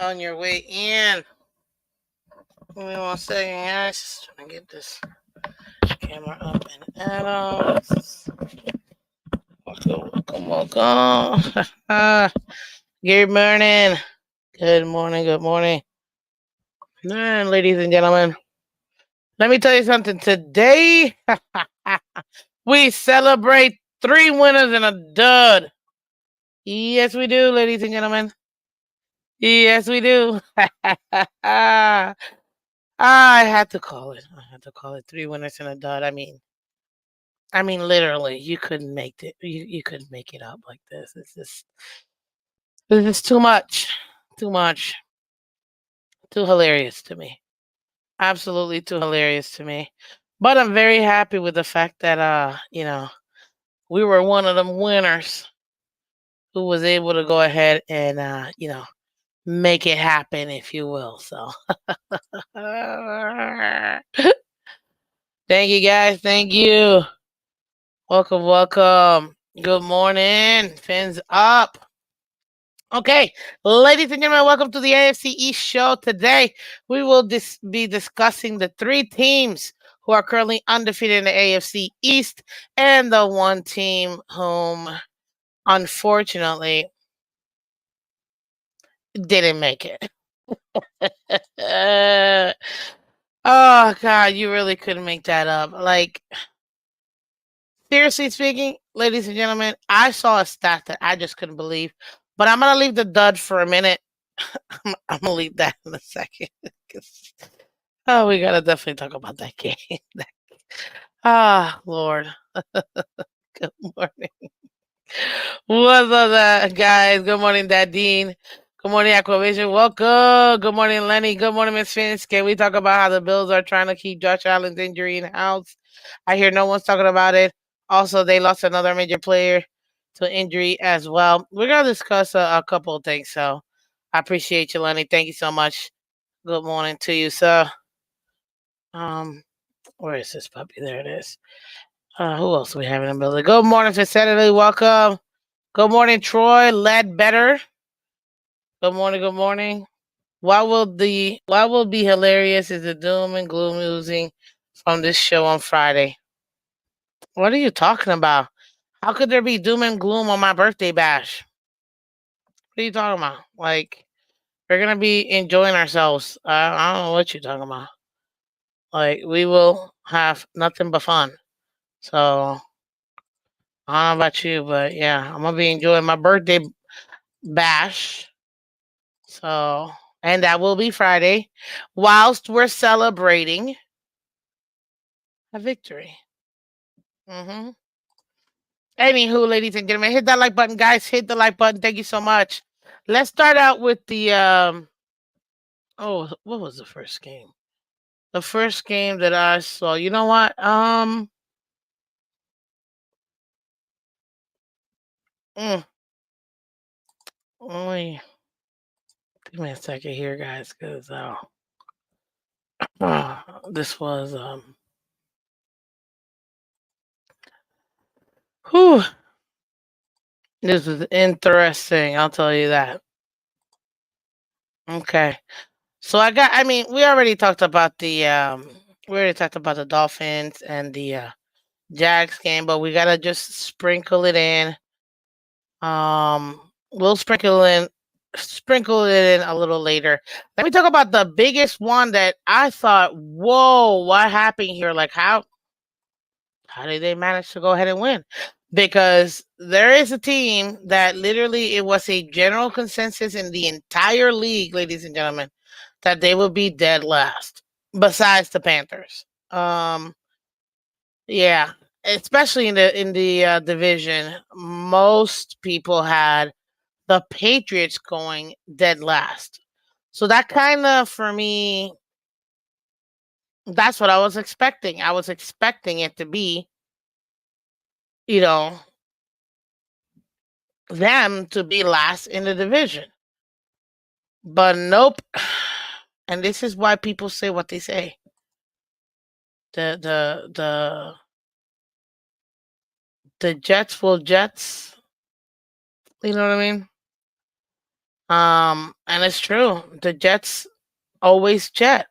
on your way in. Give me 1 second, guys. Just trying to get this camera up and out. Welcome, welcome. Good morning. Good morning, good morning. And ladies and gentlemen, let me tell you something. Today, we celebrate 3 winners and a dud. Yes, we do, ladies and gentlemen. Yes, we do. I had to call it. I had to call it 3 winners and a dud. I mean, literally, you couldn't make it. You couldn't make it up like this. This is too much, too much, too hilarious to me. Absolutely too hilarious to me. But I'm very happy with the fact that we were one of them winners who was able to go ahead and make it happen, if you will. So thank you guys. Thank you. Welcome, welcome. Good morning. Fins up. Okay, ladies and gentlemen, welcome to the AFC East show. Today, we will be discussing the 3 teams who are currently undefeated in the AFC East and the one team whom, unfortunately, didn't make it. Oh, God, you really couldn't make that up. Like, seriously speaking, ladies and gentlemen, I saw a stat that I just couldn't believe, but I'm going to leave the dud for a minute. I'm gonna leave that in a second. 'Cause- oh, we gotta definitely talk about that game. Lord. Good morning. What's up, guys? Good morning, Dadine. Good morning, Aquavision. Welcome. Good morning, Lenny. Good morning, Miss Phins. Can we talk about how the Bills are trying to keep Josh Allen's injury in house? I hear no one's talking about it. Also, they lost another major player to injury as well. We're gonna discuss a couple of things. So, I appreciate you, Lenny. Thank you so much. Good morning to you, sir. Um, where is this puppy? There it is. Who else do we have in the building? Good morning, Saturday. Welcome. Good morning, Troy Ledbetter. Good morning. Good morning. What will be hilarious is the doom and gloom musing from this show on Friday. What are you talking about? How could there be doom and gloom on my birthday bash? What are you talking about? Like we're gonna be enjoying ourselves. I don't know what you're talking about. Like we will have nothing but fun. So I don't know about you, but yeah, I'm gonna be enjoying my birthday bash. So and that will be Friday, whilst we're celebrating a victory. hmm Anywho, ladies and gentlemen, hit that like button, guys. Hit the like button. Thank you so much. Let's start out with the Oh, what was the first game? The first game that I saw. You know what? Mm, let me give me a second here, guys, because this was whew, this is interesting. I'll tell you that. Okay. So we already talked about the Dolphins and the Jags game, but we gotta just sprinkle it in. We'll sprinkle it in a little later. Let me talk about the biggest one that I thought, whoa, what happened here? Like how did they manage to go ahead and win? Because there is a team that literally it was a general consensus in the entire league, ladies and gentlemen, that they would be dead last, besides the Panthers. Yeah, especially in the division, most people had the Patriots going dead last. So that kind of for me, that's what I was expecting. I was expecting it to be, you know, them to be last in the division. But nope. And this is why people say what they say. The Jets will Jets. You know what I mean? And it's true. The Jets always jet.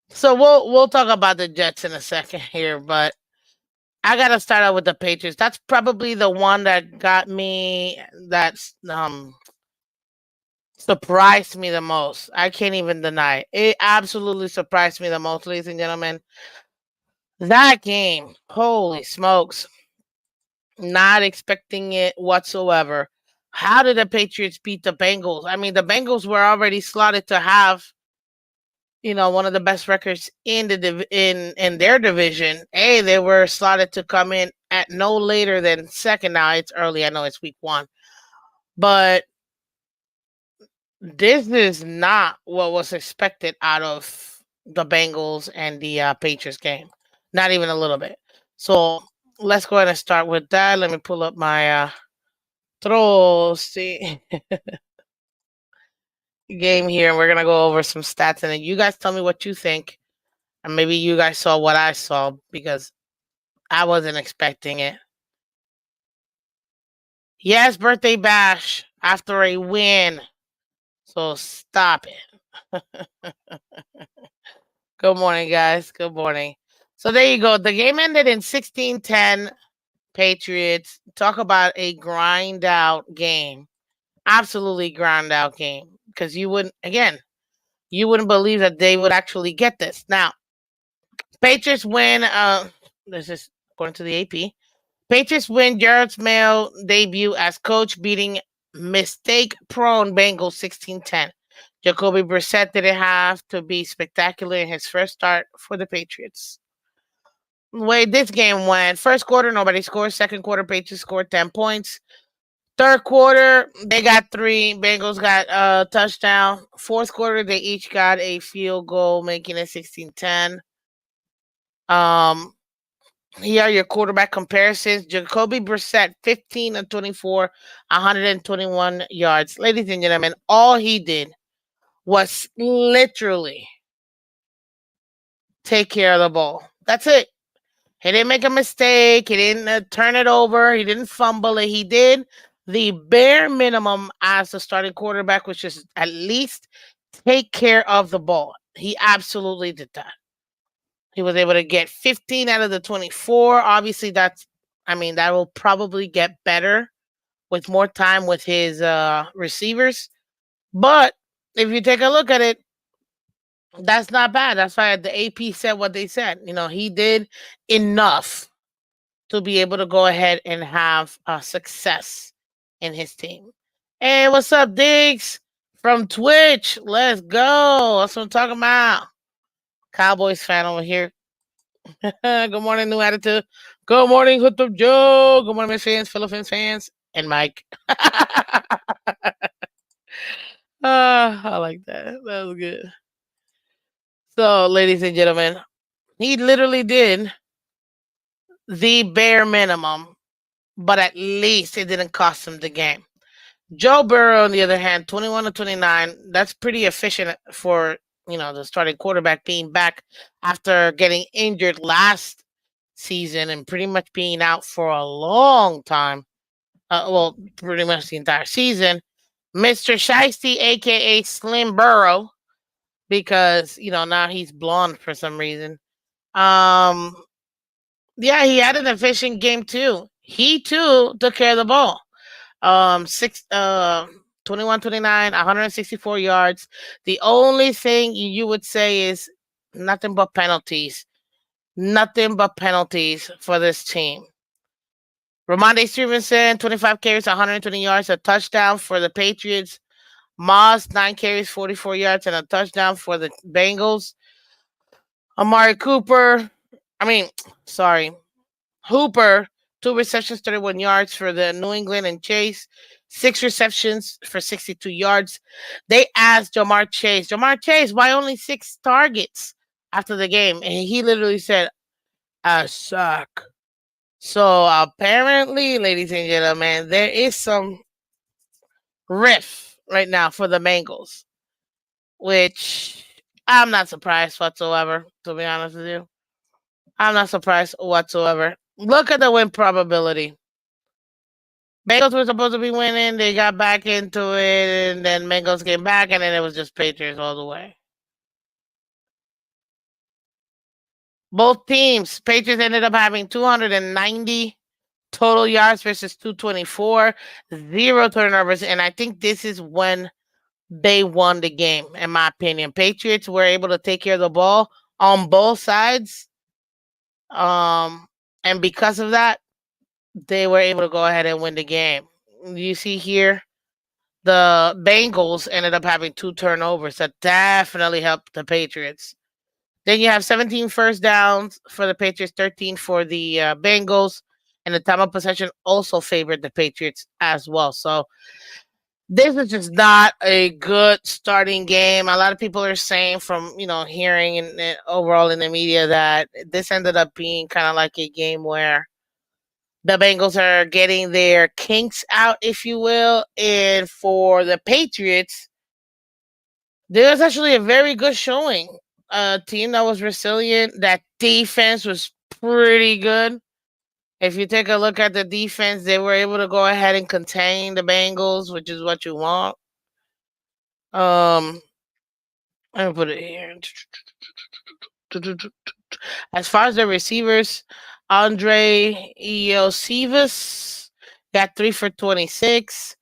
So we'll talk about the Jets in a second here, but I gotta start out with the Patriots. That's probably the one that got me. That's surprised me the most. I can't even deny it. It absolutely surprised me the most, ladies and gentlemen. That game, holy smokes! Not expecting it whatsoever. How did the Patriots beat the Bengals? I mean, the Bengals were already slotted to have, one of the best records in in their division. Hey, they were slotted to come in at no later than second. Now it's early. I know it's week one, but this is not what was expected out of the Bengals and the Patriots game. Not even a little bit. So let's go ahead and start with that. Let me pull up my see game here, and we're gonna go over some stats, and then you guys tell me what you think, and maybe you guys saw what I saw because I wasn't expecting it. Yes, birthday bash after a win. So stop it. Good morning, guys. Good morning. So there you go. The game ended in 16-10 Patriots. Talk about a grind out game. Absolutely grind out game. Because you wouldn't believe that they would actually get this. Now, Patriots win. This is according to the AP. Patriots win Jared's Mail debut as coach, beating mistake-prone Bengals 16-10. Jacoby Brissett didn't have to be spectacular in his first start for the Patriots. The way this game went, first quarter, nobody scored. Second quarter, Patriots scored 10 points. Third quarter, they got 3. Bengals got a touchdown. Fourth quarter, they each got a field goal, making it 16-10. Here are your quarterback comparisons. Jacoby Brissett, 15 and 24, 121 yards. Ladies and gentlemen, all he did was literally take care of the ball. That's it. He didn't make a mistake. He didn't turn it over. He didn't fumble it. He did the bare minimum as a starting quarterback, which is at least take care of the ball. He absolutely did that. He was able to get 15 out of the 24. Obviously, that will probably get better with more time with his receivers. But if you take a look at it, that's not bad. That's why the AP said what they said. He did enough to be able to go ahead and have success in his team. Hey, what's up, Diggs? From Twitch. Let's go. That's what I'm talking about. Cowboys fan over here. Good morning, New Attitude. Good morning, Hooked Up Joe. Good morning, Miss fans, Philippines fans, and Mike. I like that. That was good. So, ladies and gentlemen, he literally did the bare minimum, but at least it didn't cost him the game. Joe Burrow, on the other hand, 21 to 29, that's pretty efficient for, the starting quarterback being back after getting injured last season and pretty much being out for a long time. Pretty much the entire season. Mr. Shiesty, aka Slim Burrow, because now he's blonde for some reason. Yeah, he had an efficient game too. He too took care of the ball. 21 29, 164 yards. The only thing you would say is nothing but penalties. Nothing but penalties for this team. Ramondre Stevenson, 25 carries, 120 yards, a touchdown for the Patriots. Moss, 9 carries, 44 yards, and a touchdown for the Bengals. Amari Cooper, Hooper, 2 receptions, 31 yards for the New England, and Chase, 6 receptions for 62 yards. They asked Jamar Chase, why only 6 targets after the game? And he literally said, I suck. So apparently, ladies and gentlemen, there is some riff right now for the Bengals, which I'm not surprised whatsoever, to be honest with you. I'm not surprised whatsoever. Look at the win probability. Bengals were supposed to be winning. They got back into it, and then Bengals came back, and then it was just Patriots all the way. Both teams, Patriots ended up having 290 total yards versus 224, zero turnovers, and I think this is when they won the game, in my opinion. Patriots were able to take care of the ball on both sides, um, and because of that, they were able to go ahead and win the game. You see here, the Bengals ended up having two turnovers that definitely helped the Patriots. Then you have 17 first downs for the Patriots, 13 for the Bengals, and the time of possession also favored the Patriots as well. So this is just not a good starting game. A lot of people are saying, from hearing and overall in the media, that this ended up being kind of like a game where the Bengals are getting their kinks out, if you will, and for the Patriots, there was actually a very good showing. A team that was resilient. That defense was pretty good. If you take a look at the defense, they were able to go ahead and contain the Bengals, which is what you want. Um, I'm gonna put it here. As far as the receivers, Andre Iosivas got 3 for 26.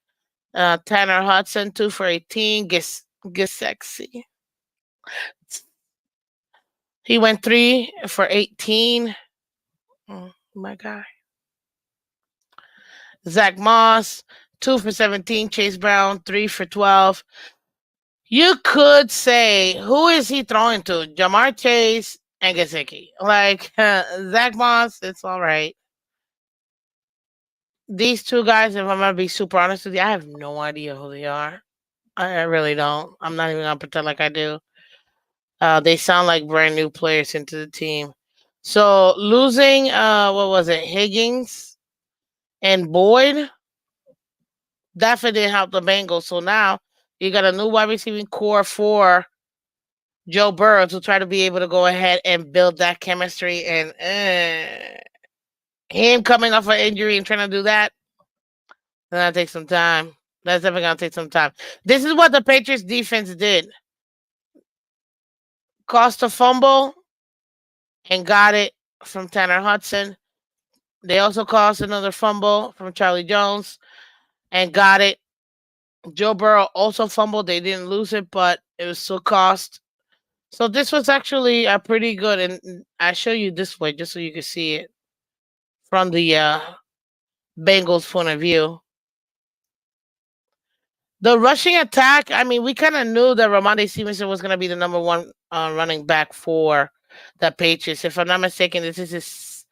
Tanner Hudson 2 for 18. Get sexy. He went 3 for 18. Oh my God. Zach Moss 2 for 17. Chase Brown 3 for 12. You could say, who is he throwing to? Jamar Chase and Gesicki. Like Zach Moss, it's all right. These two guys, if I'm gonna be super honest with you, I have no idea who they are. I really don't. I'm not even gonna pretend like I do. They sound like brand new players into the team. So losing, what was it, Higgins and Boyd, definitely didn't help the Bengals. So now you got a new wide receiving core for Joe Burrow to try to be able to go ahead and build that chemistry. And him coming off an injury and trying to do that, that's gonna take some time. That's definitely gonna take some time. This is what the Patriots defense did. Cost a fumble and got it from Tanner Hudson. They also caused another fumble from Charlie Jones and got it. Joe Burrow also fumbled. They didn't lose it, but it was still cost. So this was actually pretty good. And I show you this way just so you can see it from the Bengals' point of view. The rushing attack, I mean, we kind of knew that Ramondre Stevenson was going to be the number one running back for the Patriots. If I'm not mistaken, this is his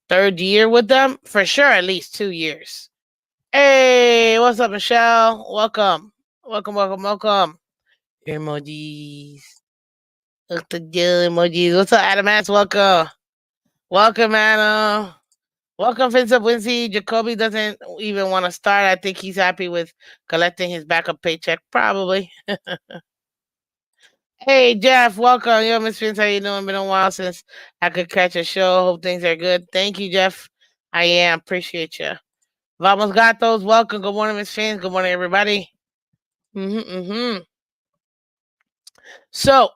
third year with them. For sure, at least 2 years. Hey, what's up, Michelle? Welcome. Welcome, welcome, welcome. Emojis. Look the deal emojis. What's up, Adam S? Welcome. Welcome, Adam. Welcome, Phins up Wincy. Jacoby doesn't even want to start. I think he's happy with collecting his backup paycheck, probably. Hey, Jeff, welcome. Yo, Miss Phins, how you doing? Been a while since I could catch a show. Hope things are good. Thank you, Jeff. I am. Appreciate you. Vamos Gatos, welcome. Good morning, Miss Phins. Good morning, everybody. Mm-hmm. So,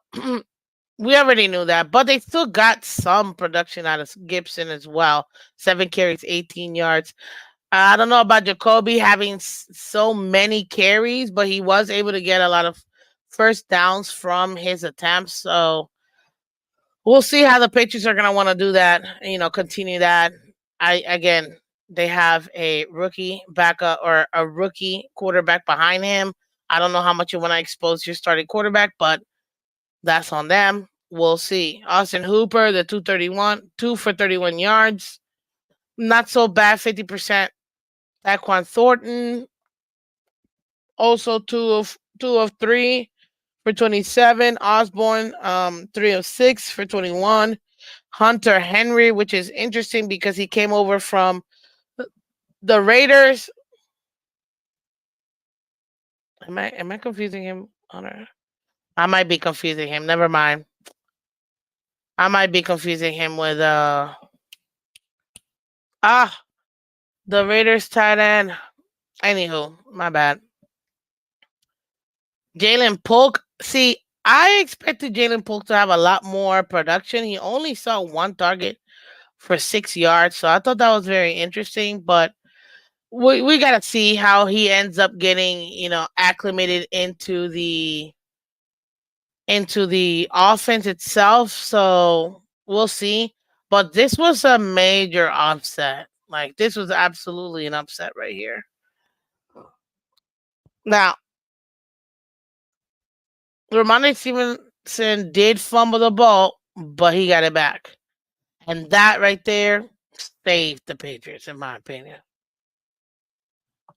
we already knew that, but they still got some production out of Gibson as well. 7 carries, 18 yards. I don't know about Jacoby having so many carries, but he was able to get a lot of first downs from his attempts. So we'll see how the Patriots are going to want to do that. Continue that. Again, they have a rookie backup or a rookie quarterback behind him. I don't know how much you want to expose your starting quarterback, but that's on them. We'll see. Austin Hooper, the 2 for 31 yards. Not so bad, 50%. Taquan Thornton, also two of three for 27. Osborne, 3 of 6 for 21. Hunter Henry, which is interesting because he came over from the Raiders. Am I confusing him? Hunter? I might be confusing him. Never mind. I might be confusing him with the Raiders tight end. Anywho, my bad. Jalen Polk. See, I expected Jalen Polk to have a lot more production. He only saw one target for 6 yards, so I thought that was very interesting. But we gotta see how he ends up getting, acclimated into the offense itself. So we'll see. But this was a major upset. Like this was absolutely an upset right here. Now, Ramondre Stevenson did fumble the ball, but he got it back. And that right there saved the Patriots, in my opinion.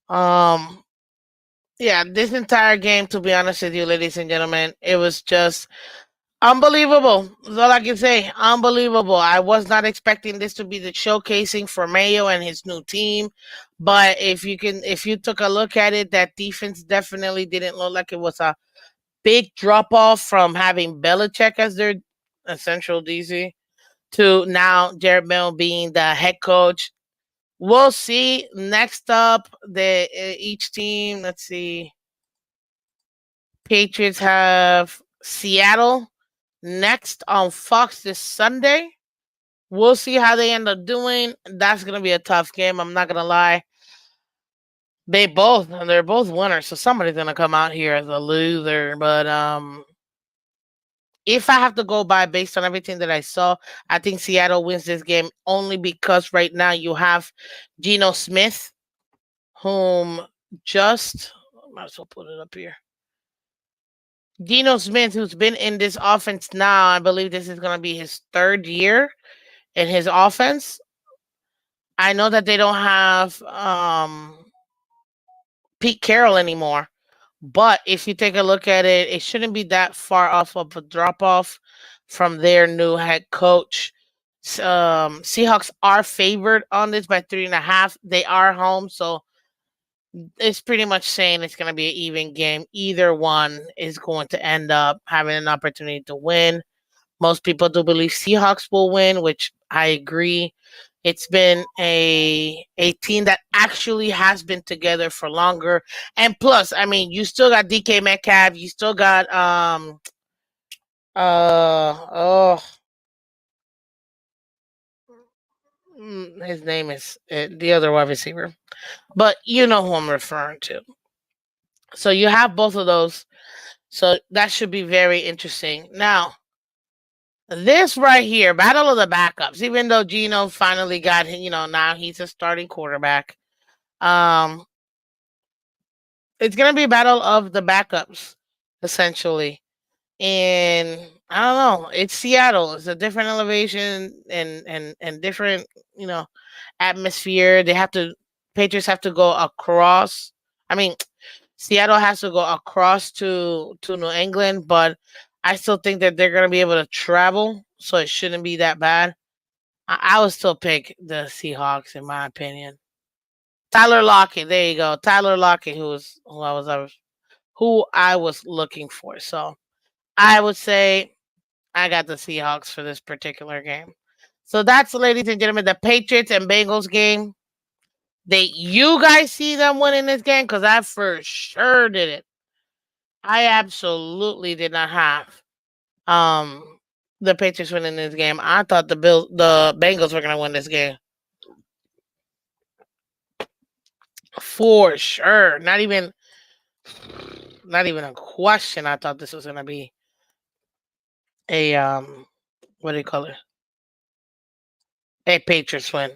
Um, yeah, this entire game, to be honest with you, ladies and gentlemen, it was just unbelievable. That's all I can say. Unbelievable. I was not expecting this to be the showcasing for Mayo and his new team. But if you took a look at it, that defense definitely didn't look like it was a big drop off from having Belichick as their essential DC to now Jared Mill being the head coach. We'll see. Next up, each team. Let's see. Patriots have Seattle next on Fox this Sunday. We'll see how they end up doing. That's gonna be a tough game. I'm not gonna lie. They're both winners, so somebody's gonna come out here as a loser. But if I have to go by based on everything that I saw, I think Seattle wins this game only because right now you have Geno Smith, whom just might as well put it up here. Geno Smith, who's been in this offense now, I believe this is going to be his third year in his offense. I know that they don't have Pete Carroll anymore, but if you take a look at it, it shouldn't be that far off of a drop off from their new head coach. Seahawks are favored on this by 3.5. They are home, so it's pretty much saying it's going to be an even game. Either one is going to end up having an opportunity to win. Most people do believe Seahawks will win, which I agree. It's been a team that actually has been together for longer. And plus, I mean, you still got DK Metcalf, you still got oh his name is the other wide receiver. But you know who I'm referring to. So you have both of those. So that should be very interesting. Now, this right here, battle of the backups. Even though Gino finally got, now he's a starting quarterback. Um, it's gonna be a battle of the backups, essentially. And I don't know. It's Seattle. It's a different elevation and different, you know, atmosphere. Patriots have to go across. I mean, Seattle has to go across to New England, but I still think that they're gonna be able to travel, so it shouldn't be that bad. I would still pick the Seahawks in my opinion. Tyler Lockett, there you go. Tyler Lockett, who I was looking for. So I would say I got the Seahawks for this particular game. So that's, ladies and gentlemen, the Patriots and Bengals game. You guys see them winning this game? Because I for sure did it. I absolutely did not have um the Patriots winning this game. I thought the Bengals were gonna win this game. For sure. Not even a question. I thought this was gonna be a what do you call it? A Patriots win.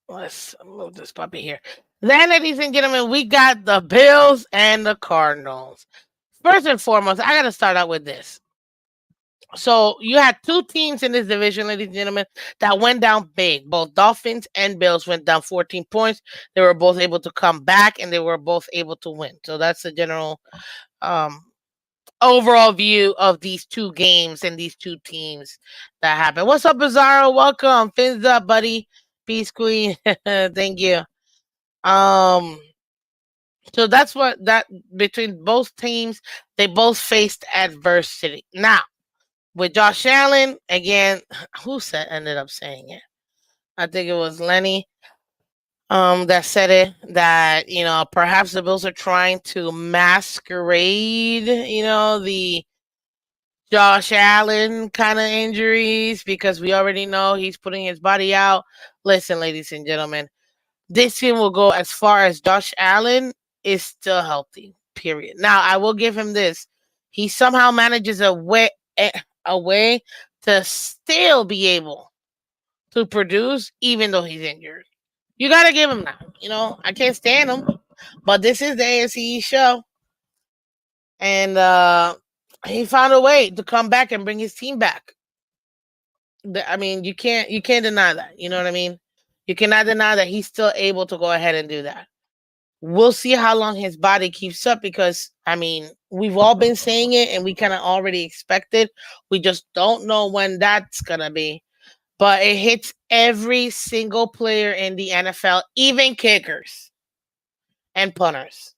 Let's move this puppy here. Then, ladies and gentlemen, we got the Bills and the Cardinals. First and foremost, I gotta start out with this. So you had two teams in this division, ladies and gentlemen, that went down big. Both Dolphins and Bills went down 14 points. They were both able to come back and they were both able to win. So that's the general um, overall view of these two games and these two teams that happened. What's up, Bizarro? Welcome. Fins up, buddy. Peace, Queen. Thank you. Um, so that's what that between both teams, they both faced adversity. Now, with Josh Allen, again, ended up saying it? I think it was Lenny. that said it that perhaps the Bills are trying to masquerade the Josh Allen kind of injuries because we already know he's putting his body out. Listen, ladies and gentlemen, this team will go as far as Josh Allen is still healthy. Period. Now, I will give him this: he somehow manages a way to still be able to produce even though he's injured. You gotta give him that. I can't stand him, but this is the AFC show, and he found a way to come back and bring his team back. I mean, you can't deny that. You know what I mean? You cannot deny that he's still able to go ahead and do that. We'll see how long his body keeps up because I mean, we've all been saying it and we kind of already expect it. We just don't know when that's gonna be. But it hits every single player in the NFL, even kickers and punters.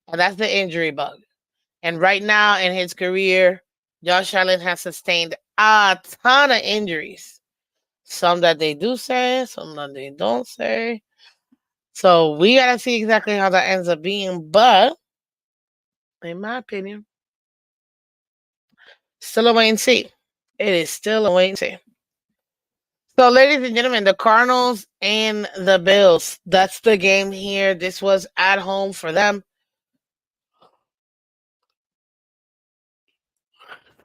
And that's the injury bug. And right now in his career, Josh Allen has sustained a ton of injuries. Some that they do say, some that they don't say. So we gotta see exactly how that ends up being. But in my opinion, still a wait and see. It is still a wait and see. So, ladies and gentlemen, the Cardinals and the Bills. That's the game here. This was at home for them.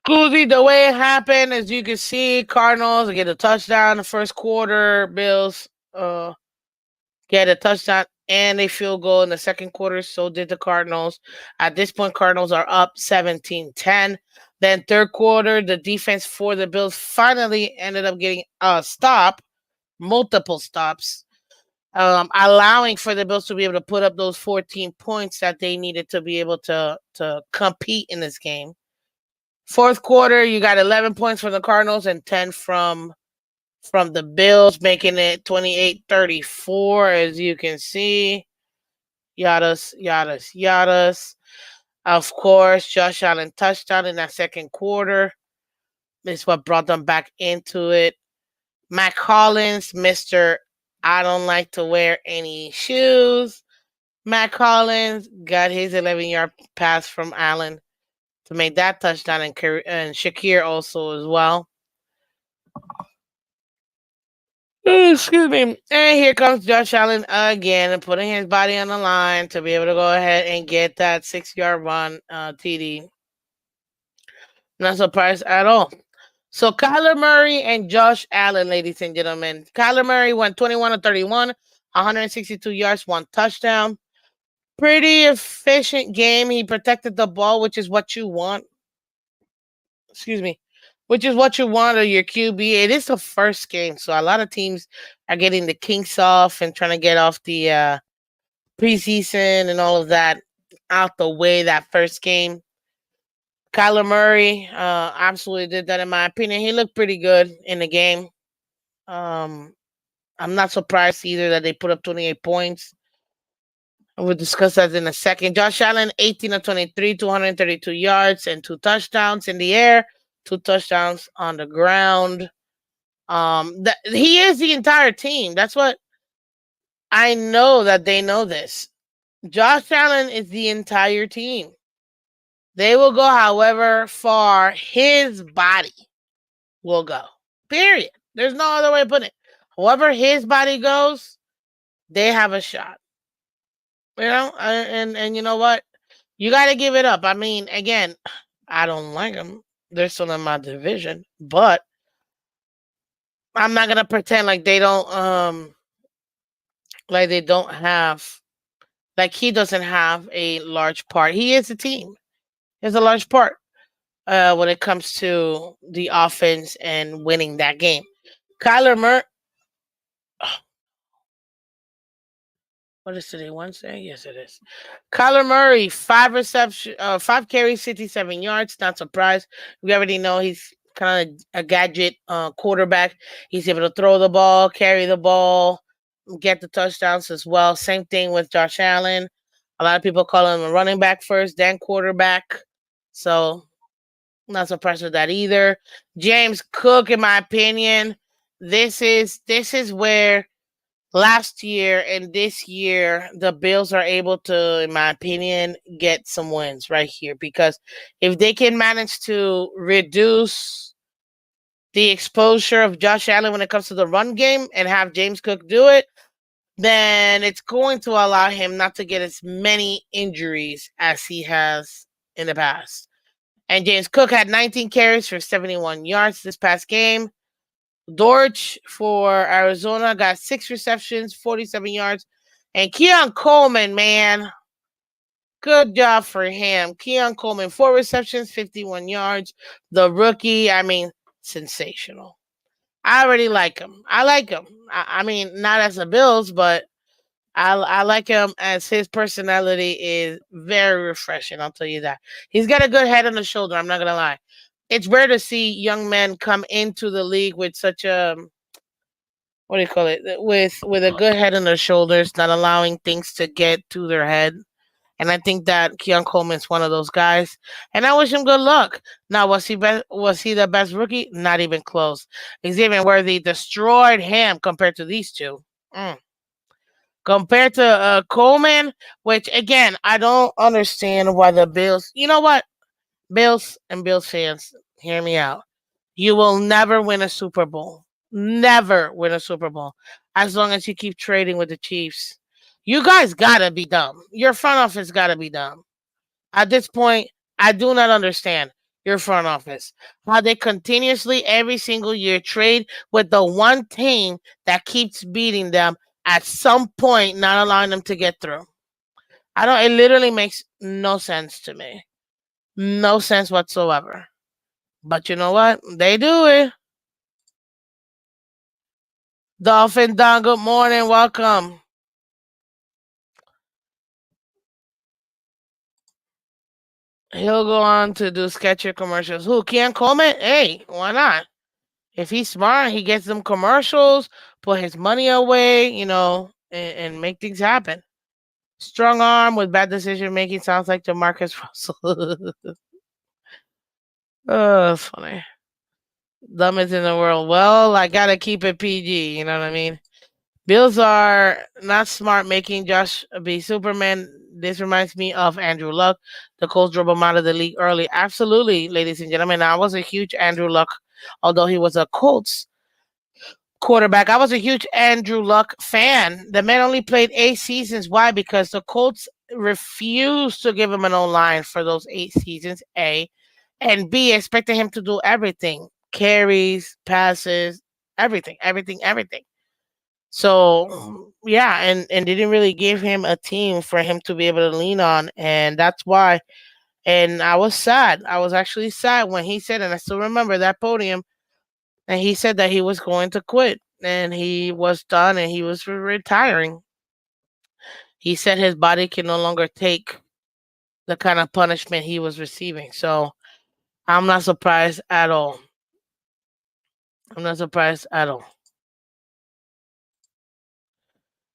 Scoozy, the way it happened, as you can see, Cardinals get a touchdown in the first quarter. Bills get a touchdown and a field goal in the second quarter. So did the Cardinals. At this point, Cardinals are up 17-10. Then third quarter, the defense for the Bills finally ended up getting a stop, multiple stops, allowing for the Bills to be able to put up those 14 points that they needed to be able to compete in this game. Fourth quarter, you got 11 points from the Cardinals and 10 from the Bills, making it 28-34, as you can see. Yadas, yadas, yadas. Of course, Josh Allen touchdown in that second quarter is what brought them back into it. Matt Collins, Mr. I don't like to wear any shoes. Matt Collins got his 11-yard pass from Allen to make that touchdown, and Shakir also as well. Excuse me. And here comes Josh Allen again, putting his body on the line to be able to go ahead and get that 6-yard run TD. Not surprised at all. So Kyler Murray and Josh Allen, ladies and gentlemen. Kyler Murray went 21 of 31, 162 yards, one touchdown. Pretty efficient game. He protected the ball, which is what you want. Excuse me. Which is what you want of your QB. It is the first game, so a lot of teams are getting the kinks off and trying to get off the preseason and all of that out the way that first game. Kyler Murray absolutely did that in my opinion. He looked pretty good in the game. Um, I'm not surprised either that they put up 28 points. We'll discuss that in a second. Josh Allen, 18 of 23, 232 yards and two touchdowns in the air, two touchdowns on the ground. He is the entire team. That's what I know that they know this. Josh Allen is the entire team. They will go however far his body will go. Period. There's no other way to put it. However his body goes, they have a shot. And you know what? You got to give it up. I mean, again, I don't like them. They're still in my division, but I'm not gonna pretend like they don't have like he doesn't have a large part. He is a team. He has a large part when it comes to the offense and winning that game. Kyler Murray. What is today? Wednesday? Yes, it is. Kyler Murray, 5 carries, 57 yards. Not surprised. We already know he's kind of a gadget quarterback. He's able to throw the ball, carry the ball, get the touchdowns as well. Same thing with Josh Allen. A lot of people call him a running back first, then quarterback. So, not surprised with that either. James Cook, in my opinion, this is where last year and this year, the Bills are able to, in my opinion, get some wins right here because if they can manage to reduce the exposure of Josh Allen when it comes to the run game and have James Cook do it, then it's going to allow him not to get as many injuries as he has in the past. And James Cook had 19 carries for 71 yards this past game. Dortch for Arizona got 6 receptions, 47 yards. And Keon Coleman, man, good job for him. Keon Coleman, 4 receptions, 51 yards. The rookie, I mean, sensational. I already like him. I like him. I mean, not as the Bills, but I like him as his personality is very refreshing. I'll tell you that. He's got a good head on the shoulder. I'm not gonna lie. It's rare to see young men come into the league with such a what do you call it? With a good head on their shoulders, not allowing things to get to their head. And I think that Keon Coleman's one of those guys. And I wish him good luck. Now, was he the best rookie? Not even close. Xavier Worthy destroyed him compared to these two. Mm. Compared to Coleman, which again, I don't understand why the Bills. You know what? Bills and Bills fans, hear me out. You will never win a Super Bowl. Never win a Super Bowl as long as you keep trading with the Chiefs. You guys gotta be dumb. Your front office gotta be dumb. At this point, I do not understand your front office. How they continuously every single year trade with the one team that keeps beating them at some point, not allowing them to get through. I don't it literally makes no sense to me. No sense whatsoever. But you know what? They do it. Dolphin Don, good morning. Welcome. He'll go on to do sketchy commercials. Who? Keon Coleman? Hey, why not? If he's smart, he gets them commercials, put his money away, and make things happen. Strong arm with bad decision making sounds like Demarcus Russell. Oh, funny. Dumbest in the world. Well, I gotta keep it PG. You know what I mean? Bills are not smart making Josh be Superman. This reminds me of Andrew Luck. The Colts drove him out of the league early. Absolutely, ladies and gentlemen. I was a huge Andrew Luck, although he was a Colts quarterback. I was a huge Andrew Luck fan. The man only played 8 seasons. Why? Because the Colts refused to give him an O line for those 8 seasons. A and B expected him to do everything: carries, passes, everything. So yeah, and they didn't really give him a team for him to be able to lean on, and that's why. And I was sad. I was actually sad when he said, and I still remember that podium. And he said that he was going to quit, and he was done, and he was retiring. He said his body can no longer take the kind of punishment he was receiving. So I'm not surprised at all. I'm not surprised at all.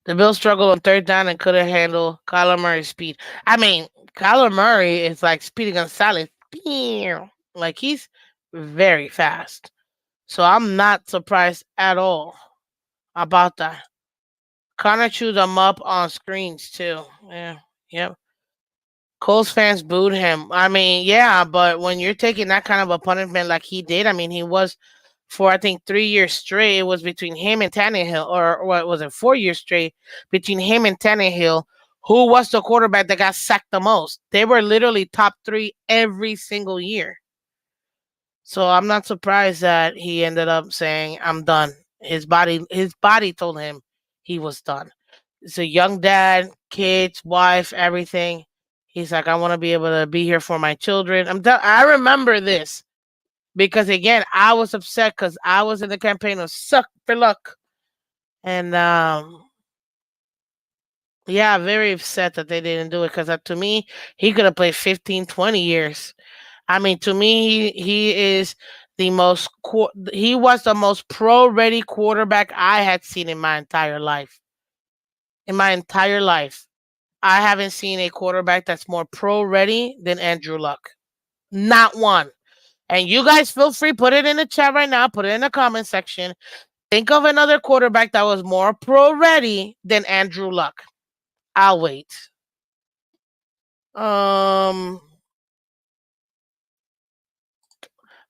The Bills struggled on third down and couldn't handle Kyler Murray's speed. I mean, Kyler Murray is like Speedy Gonzalez. Pew! Like he's very fast. So I'm not surprised at all about that. Connor chewed them up on screens too. Yeah. Yep. Colts fans booed him. I mean, yeah, but when you're taking that kind of a punishment like he did, I mean, he was for I think 3 years straight. It was between him and Tannehill, or what was it, 4 years straight between him and Tannehill. Who was the quarterback that got sacked the most? They were literally top three every single year. So I'm not surprised that he ended up saying, "I'm done." His body told him he was done. It's a young dad, kids, wife, everything. He's like, I want to be able to be here for my children. I remember this because again, I was upset because I was in the campaign of suck for luck, and yeah, very upset that they didn't do it because to me, he could have played 15, 20 years. I mean, to me, he is he was the most pro ready quarterback I had seen in my entire life. In my entire life. I haven't seen a quarterback that's more pro ready than Andrew Luck. Not one. And you guys feel free, put it in the chat right now, put it in the comment section. Think of another quarterback that was more pro ready than Andrew Luck. I'll wait. Um,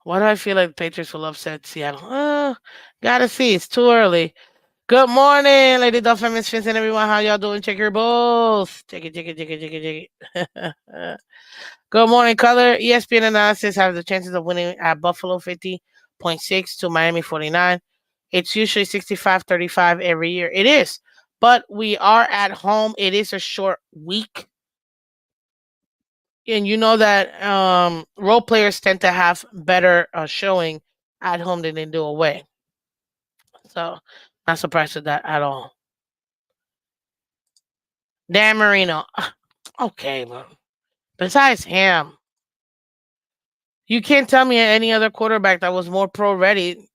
why do I feel like the Patriots will upset Seattle? Gotta see. It's too early. Good morning, Lady Dolphin, Miss Phins, and everyone. How y'all doing? Check your bulls. Check it, check it, check it, check it, check it. Good morning, color. ESPN analysis have the chances of winning at Buffalo 50.6 to Miami 49. It's usually 65-35 every year. It is. But we are at home. It is a short week. And you know that role players tend to have better showing at home than they do away. So, not surprised with that at all. Dan Marino. Okay, but besides him, you can't tell me any other quarterback that was more pro ready.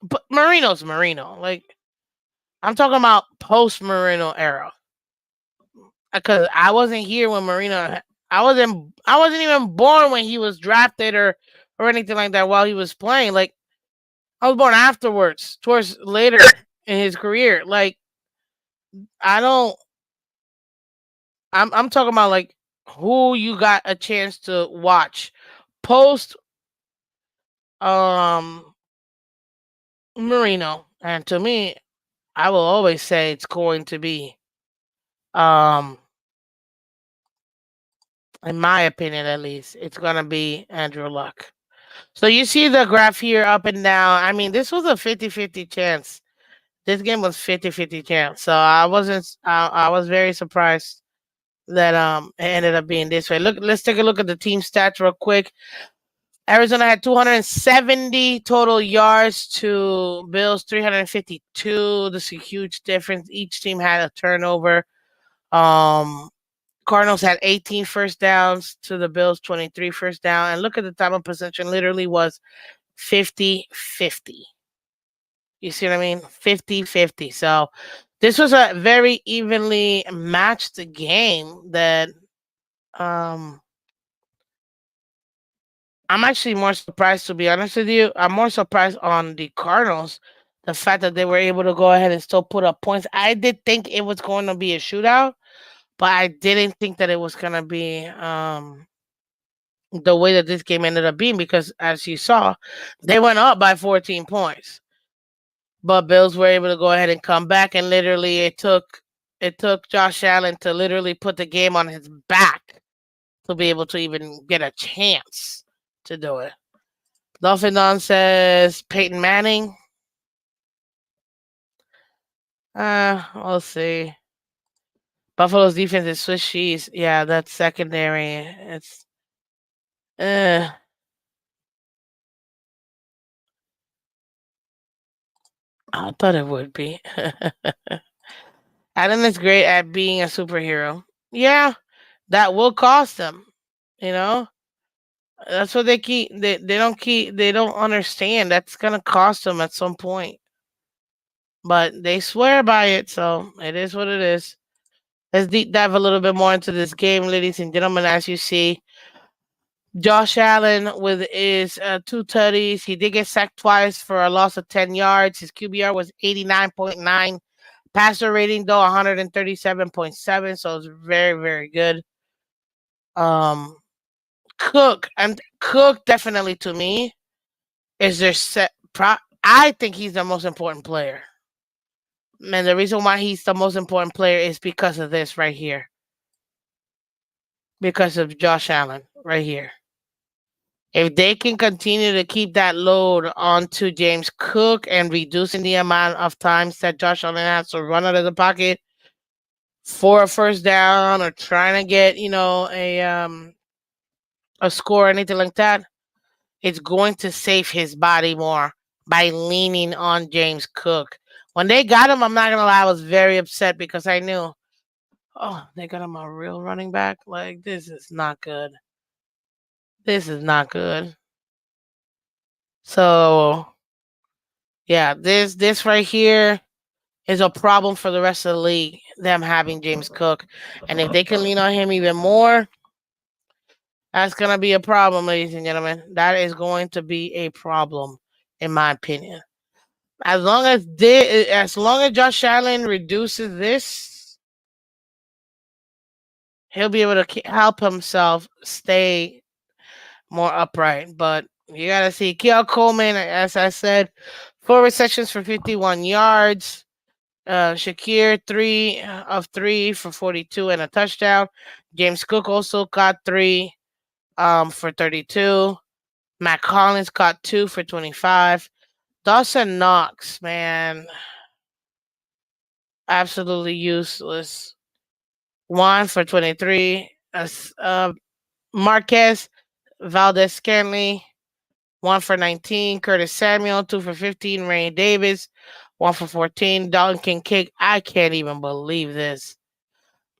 But Marino's Marino. Like, I'm talking about post Marino era. Because I wasn't here when Marino. I wasn't even born when he was drafted or anything like that while he was playing. Like, I was born afterwards, towards later in his career. Like, I don't. I'm talking about like who you got a chance to watch post um Marino, and to me, I will always say it's going to be um in my opinion at least, it's gonna be Andrew Luck. So you see the graph here up and down. I mean, this was a 50-50 chance. This game was 50-50 chance. So I was very surprised that it ended up being this way. Look, let's take a look at the team stats real quick. Arizona had 270 total yards to Bills 352. This is a huge difference. Each team had a turnover. Um, Cardinals had 18 first downs to the Bills 23 first down. And look at the time of possession, literally was 50-50. You see what I mean? 50-50. So this was a very evenly matched game that um I'm actually more surprised, to be honest with you. I'm more surprised on the Cardinals, the fact that they were able to go ahead and still put up points. I did think it was going to be a shootout, but I didn't think that it was going to be the way that this game ended up being because, as you saw, they went up by 14 points. But Bills were able to go ahead and come back, and literally it took Josh Allen to literally put the game on his back to be able to even get a chance to do it. Dolphin Don says Peyton Manning. We'll see. Buffalo's defense is Swiss cheese. Yeah, that's secondary. It's uh I thought it would be. Adam is great at being a superhero. Yeah, that will cost them. You know, that's what they don't understand. That's gonna cost them at some point. But they swear by it, so it is what it is. Let's deep dive a little bit more into this game, ladies and gentlemen. As you see, Josh Allen with his two tutties. He did get sacked twice for a loss of 10 yards. His QBR was 89.9. Passer rating, though, 137.7. So it's very, very good. Um, Cook definitely to me is their set. I think he's the most important player. And the reason why he's the most important player is because of this right here. Because of Josh Allen right here. If they can continue to keep that load onto James Cook and reducing the amount of times that Josh Allen has to run out of the pocket for a first down or trying to get, a score or anything like that, it's going to save his body more by leaning on James Cook. When they got him, I'm not gonna lie, I was very upset because I knew, oh, they got him a real running back. Like, this is not good. This is not good. So yeah, this right here is a problem for the rest of the league, them having James Cook. And if they can lean on him even more, that's going to be a problem, ladies and gentlemen. That is going to be a problem, in my opinion. As long as Josh Allen reduces this, he'll be able to help himself stay more upright. But you gotta see Keon Coleman, as I said, 4 receptions for 51 yards. Shakir 3 of 3 for 42 and a touchdown. James Cook also caught three for 32. Matt Collins caught two for 25. Dawson Knox, man, absolutely useless. One for 23. Marquez Valdez Scanley, 1 for 19. Curtis Samuel, 2 for 15. Ray Davis, 1 for 14. Dalton Kincaid, I can't even believe this.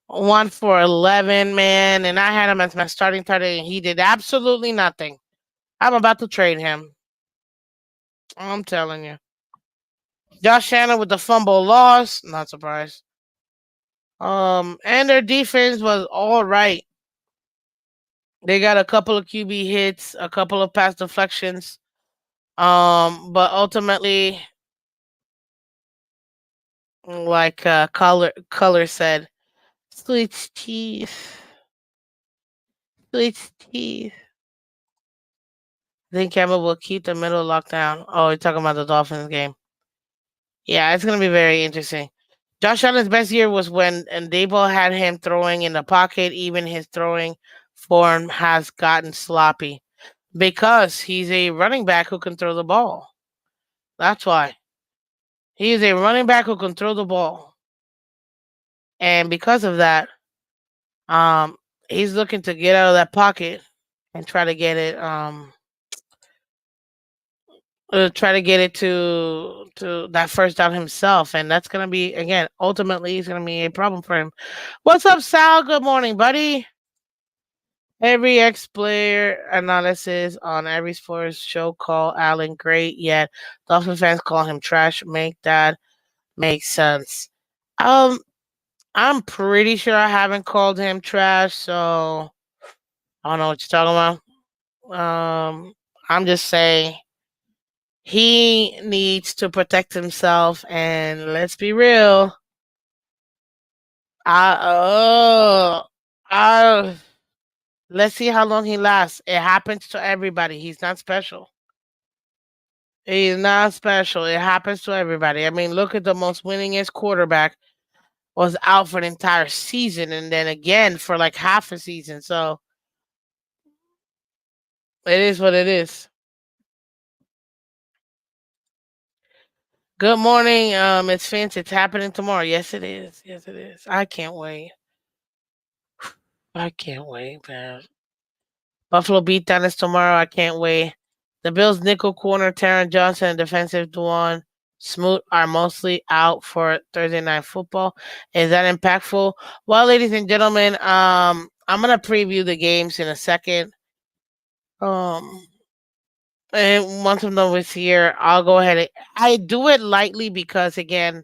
1 for 11, man. And I had him as my starting tight end, and he did absolutely nothing. I'm about to trade him. I'm telling you. Josh Allen with the fumble loss, not surprised. And their defense was all right. They got a couple of QB hits, a couple of pass deflections. But ultimately, like color said, sweet teeth, sweet teeth. I think Campbell will keep the middle lockdown. Oh, you're talking about the Dolphins game. Yeah, it's gonna be very interesting. Josh Allen's best year was when and Dayball had him throwing in the pocket. Even his throwing form has gotten sloppy because he's a running back who can throw the ball. That's why he is a running back who can throw the ball, and because of that, um, he's looking to get out of that pocket and try to get it to that first down himself, and that's gonna be again ultimately it's gonna be a problem for him. What's up, Sal? Good morning, buddy. Every ex player analysis on every sports show call Allen great, yet Dolphin fans call him trash. Make that make sense. Um, I'm pretty sure I haven't called him trash, so I don't know what you're talking about. I'm just saying he needs to protect himself, and let's be real. I I let's see how long he lasts. It happens to everybody. He's not special. He's not special. It happens to everybody. I mean, look at the most winningest quarterback was out for an entire season, and then again for like half a season. So it is what it is. Good morning, it's Phins. It's happening tomorrow. Yes, it is. Yes, it is. I can't wait. I can't wait, man. Buffalo beat Dallas tomorrow. I can't wait. The Bills nickel corner Taron Johnson and defensive Dwan Smoot are mostly out for Thursday night football. Is that impactful? Well, ladies and gentlemen, I'm gonna preview the games in a second. Um, and once I'm done with here, I'll go ahead. I do it lightly because again,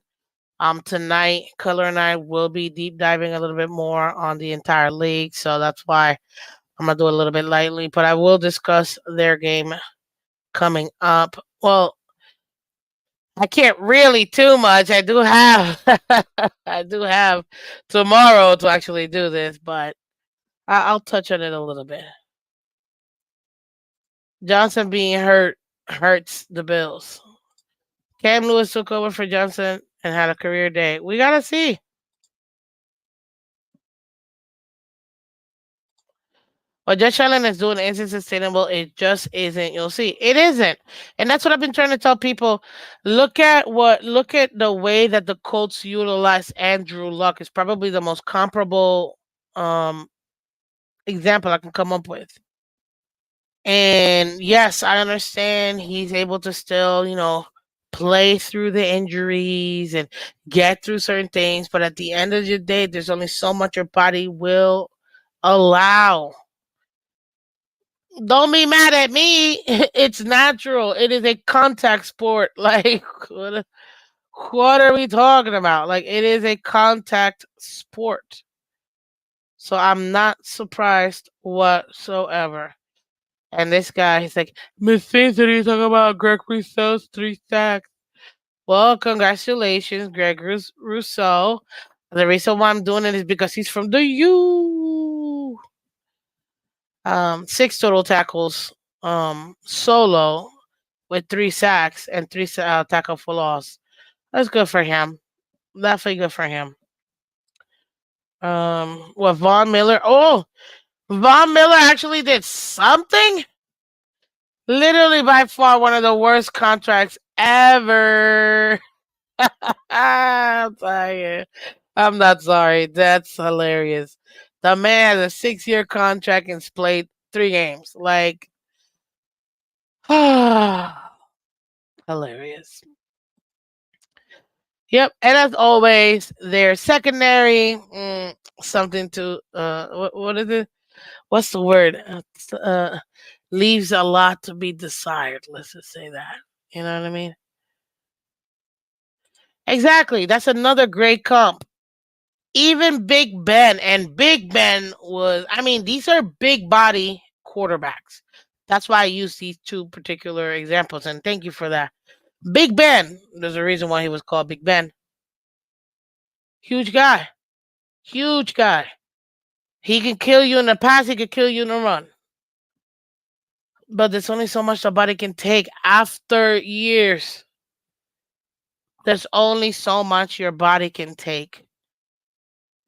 tonight Color and I will be deep diving a little bit more on the entire league, so that's why I'm gonna do it a little bit lightly. But I will discuss their game coming up. Well, I can't really too much. I do have I do have tomorrow to actually do this, but I'll touch on it a little bit. Johnson being hurt hurts the Bills. Cam Lewis took over for Johnson and had a career day. We gotta see. What Josh Allen is doing isn't sustainable. It just isn't. You'll see. It isn't. And that's what I've been trying to tell people. Look at the way that the Colts utilize Andrew Luck is probably the most comparable um example I can come up with. And yes, I understand he's able to still, play through the injuries and get through certain things, but at the end of the day, there's only so much your body will allow. Don't be mad at me. It's natural. It is a contact sport. Like what are we talking about? Like it is a contact sport. So I'm not surprised whatsoever. And this guy, he's like, Miss Cincinnati talking about Greg Rousseau's 3 sacks. Well, congratulations, Greg Rousseau. The reason why I'm doing it is because he's from the U. Six total tackles, solo with three sacks and three tackle for loss. That's good for him. Definitely good for him. With Von Miller. Oh, Von Miller actually did something. Literally by far one of the worst contracts ever. I'm sorry. I'm not sorry. That's hilarious. The man has a 6-year contract and played 3 games. Like, hilarious. Yep. And as always, their secondary, something to, what is it? What's the word? Leaves a lot to be desired. Let's just say that. You know what I mean? Exactly. That's another great comp. Even Big Ben, and Big Ben was, I mean, these are big body quarterbacks. That's why I use these two particular examples, and thank you for that. Big Ben, there's a reason why he was called Big Ben. Huge guy. Huge guy. He can kill you in the pass, he can kill you in the run. But there's only so much the body can take after years. There's only so much your body can take.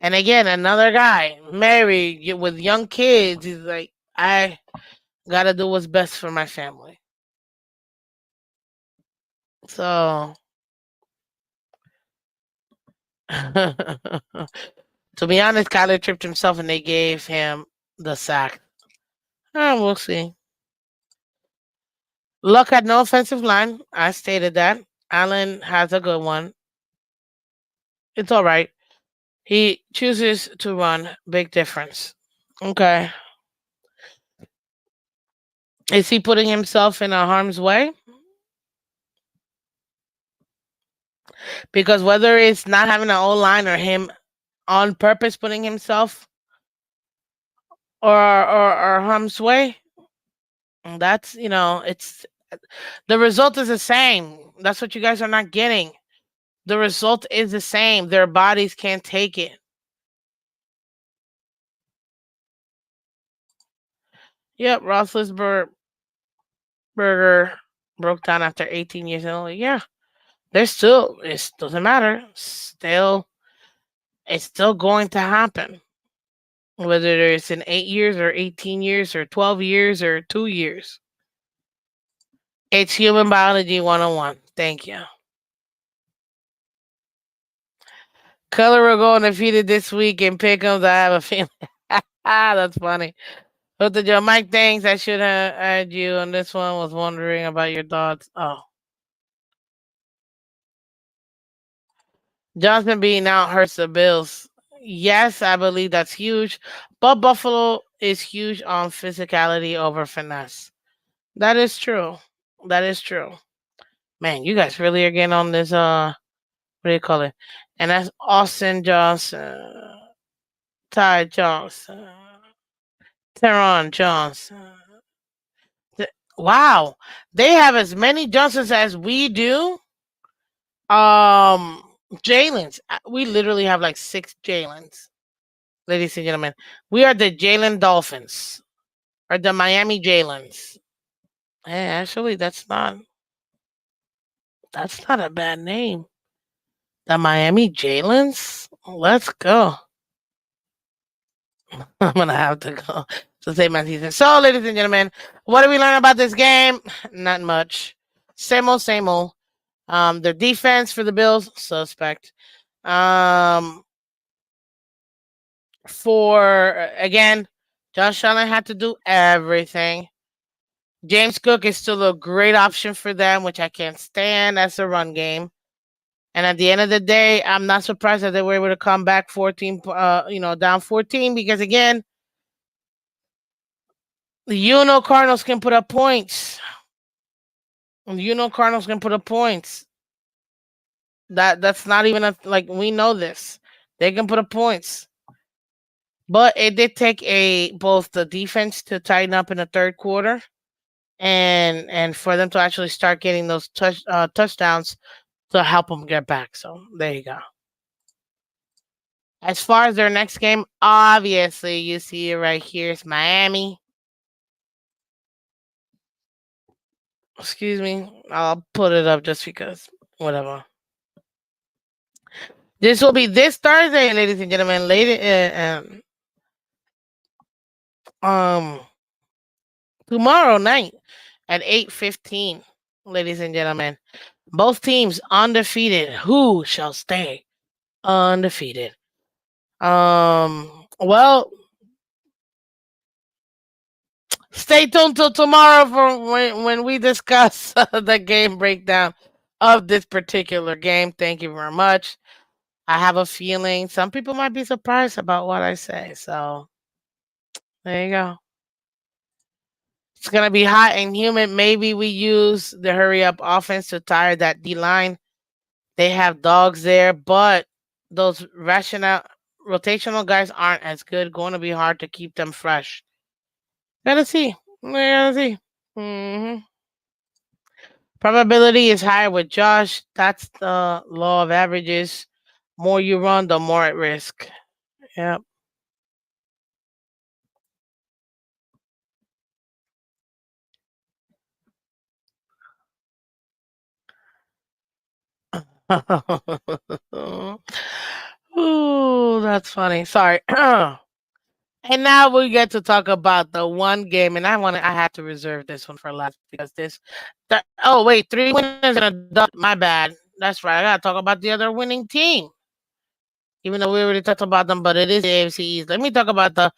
And again, another guy, married with young kids, he's like, I gotta do what's best for my family. So, to be honest, Kyler tripped himself and they gave him the sack. We'll see. Luck had no offensive line. I stated that. Allen has a good one. It's all right. He chooses to run. Big difference. Okay. Is he putting himself in a harm's way? Because whether it's not having an O line or him on purpose putting himself or harm's way, that's, it's the result is the same. That's what you guys are not getting. The result is the same. Their bodies can't take it. Yep, Roethlisberger broke down after 18 years old. Yeah, they're still. It doesn't matter. It's still going to happen. Whether it's in 8 years or 18 years or 12 years or 2 years. It's human biology 101. Thank you. Color will go undefeated this week in pick'ems. I have a feeling. That's funny. But the Joe Mike, thanks. I should have had you on this one. Was wondering about your thoughts. Oh, Johnson being out hurts the Bills. Yes, I believe that's huge. But Buffalo is huge on physicality over finesse. That is true. That is true. Man, you guys really are getting on this. What do you call it? And that's Austin Johnson, Ty Johnson, Teron Johnson. Wow, they have as many Johnsons as we do. Um, Jalen's. We literally have like 6 Jalen's, ladies and gentlemen. We are the Jalen Dolphins, or the Miami Jalen's. Hey, actually, that's not a bad name. The Miami Jalen's. Let's go. I'm gonna have to go to save my season. So, ladies and gentlemen, what did we learn about this game? Not much. Same old, same old. Their defense for the Bills, suspect. Um, for again, Josh Allen had to do everything. James Cook is still a great option for them, which I can't stand as a run game. And at the end of the day, I'm not surprised that they were able to come back 14, down 14 because again, Cardinals can put up points. Cardinals can put up points. That's not even like we know this. They can put up points. But it did take both the defense to tighten up in the third quarter and for them to actually start getting those touchdowns to help them get back. So there you go. As far as their next game, obviously you see it right here. It's Miami. Excuse me. I'll put it up just because. Whatever. This will be this Thursday, ladies and gentlemen. Lady, um, tomorrow night at 8:15, ladies and gentlemen. Both teams undefeated. Who shall stay undefeated? Well, stay tuned till tomorrow for when we discuss the game breakdown of this particular game. Thank you very much. I have a feeling some people might be surprised about what I say. So there you go. It's gonna be hot and humid. Maybe we use the hurry up offense to tire that D line. They have dogs there, but those rational rotational guys aren't as good. Going to be hard to keep them fresh. Gotta see. We gotta see. hmm Probability is higher with Josh. That's the law of averages. More you run, the more at risk. Yep. Ooh, that's funny. Sorry. And now we get to talk about the one game, and I had to reserve this one for last because oh wait, three winners and a dub. My bad. That's right. I gotta talk about the other winning team, even though we already talked about them. But it is the AFC East. Let me talk about the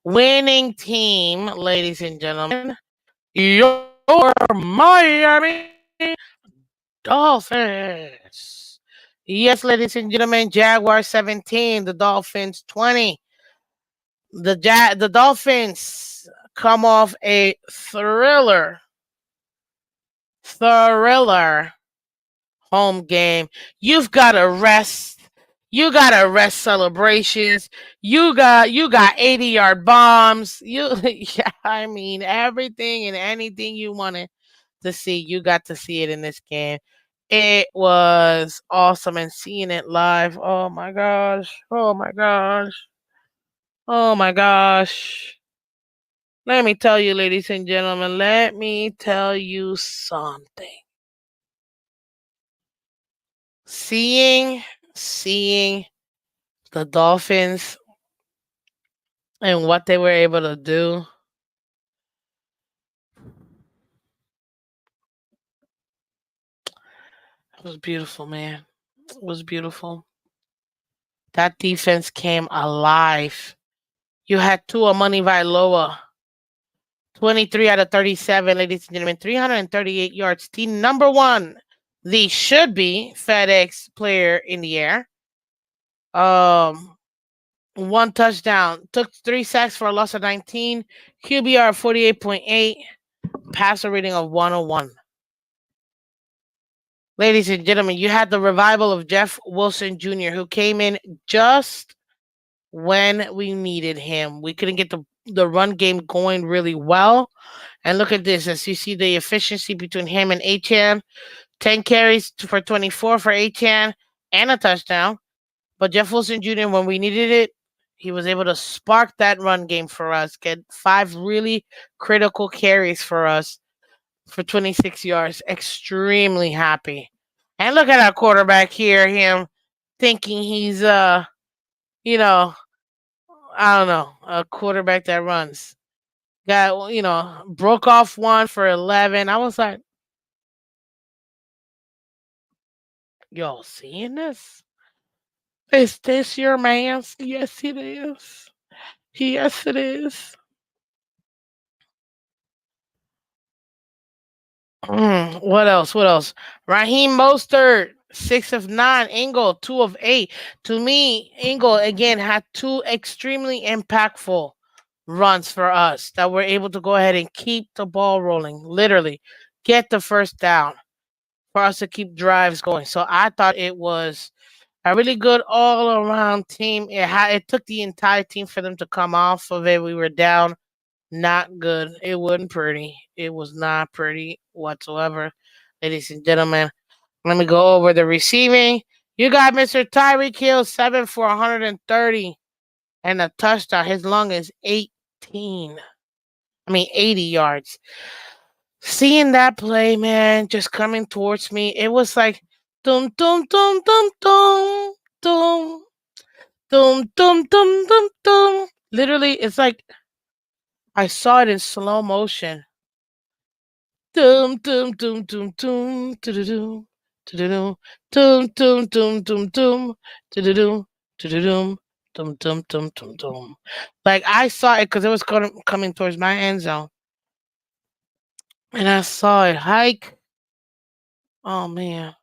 winning team, ladies and gentlemen. Your Miami Dolphins. Yes, ladies and gentlemen, Jaguars 17, the Dolphins 20. The Dolphins come off a thriller home game. You've got to rest. You got to rest celebrations. You got 80-yard bombs. Yeah, I mean everything and anything you wanted to see, you got to see it in this game. It was awesome and seeing it live. Oh my gosh. Oh my gosh. Oh my gosh. Let me tell you, ladies and gentlemen, let me tell you something. Seeing the Dolphins and what they were able to do, it was beautiful, man. It was beautiful. That defense came alive. You had Tua Money Vailoa, 23 out of 37, ladies and gentlemen, 338 yards. Team number one, the should be FedEx player in the air. One touchdown, took 3 sacks for a loss of 19, QBR 48.8, passer rating of 101. Ladies and gentlemen, you had the revival of Jeff Wilson Jr., who came in just when we needed him. We couldn't get the run game going really well. And look at this, as you see the efficiency between him and Achan. 10 carries for 24 for Achan and a touchdown. But Jeff Wilson Jr., when we needed it, he was able to spark that run game for us, get 5 really critical carries for us for 26 yards. Extremely happy. And look at our quarterback here, him thinking he's you know, I don't know, a quarterback that runs. Got, broke off one for 11. I was like, y'all seeing this? Is this your man's? Yes, it is. Yes, it is. What else? What else? Raheem Mostert, 6 of 9. Engel, 2 of 8. To me, Engel again had 2 extremely impactful runs for us that were able to go ahead and keep the ball rolling. Literally, get the first down for us to keep drives going. So I thought it was a really good all around team. It took the entire team for them to come off of it. We were down, not good. It wasn't pretty. It was not pretty whatsoever, ladies and gentlemen. Let me go over the receiving. You got Mr. Tyreek Hill, 7 for 130 and a touchdown. His long is 18. 80 yards. Seeing that play, man, just coming towards me, it was like, dum, dum, dum, dum, dum, dum, dum, dum, dum, dum, dum. Literally, it's like I saw it in slow motion. Dum, dum, dum, dum, dum, dum, dum, dum, dum, dum, dum, dum, dum, dum, dum, dum, dum, dum, dum. Like I saw it because it was coming towards my end zone, and I saw it hike. Oh man,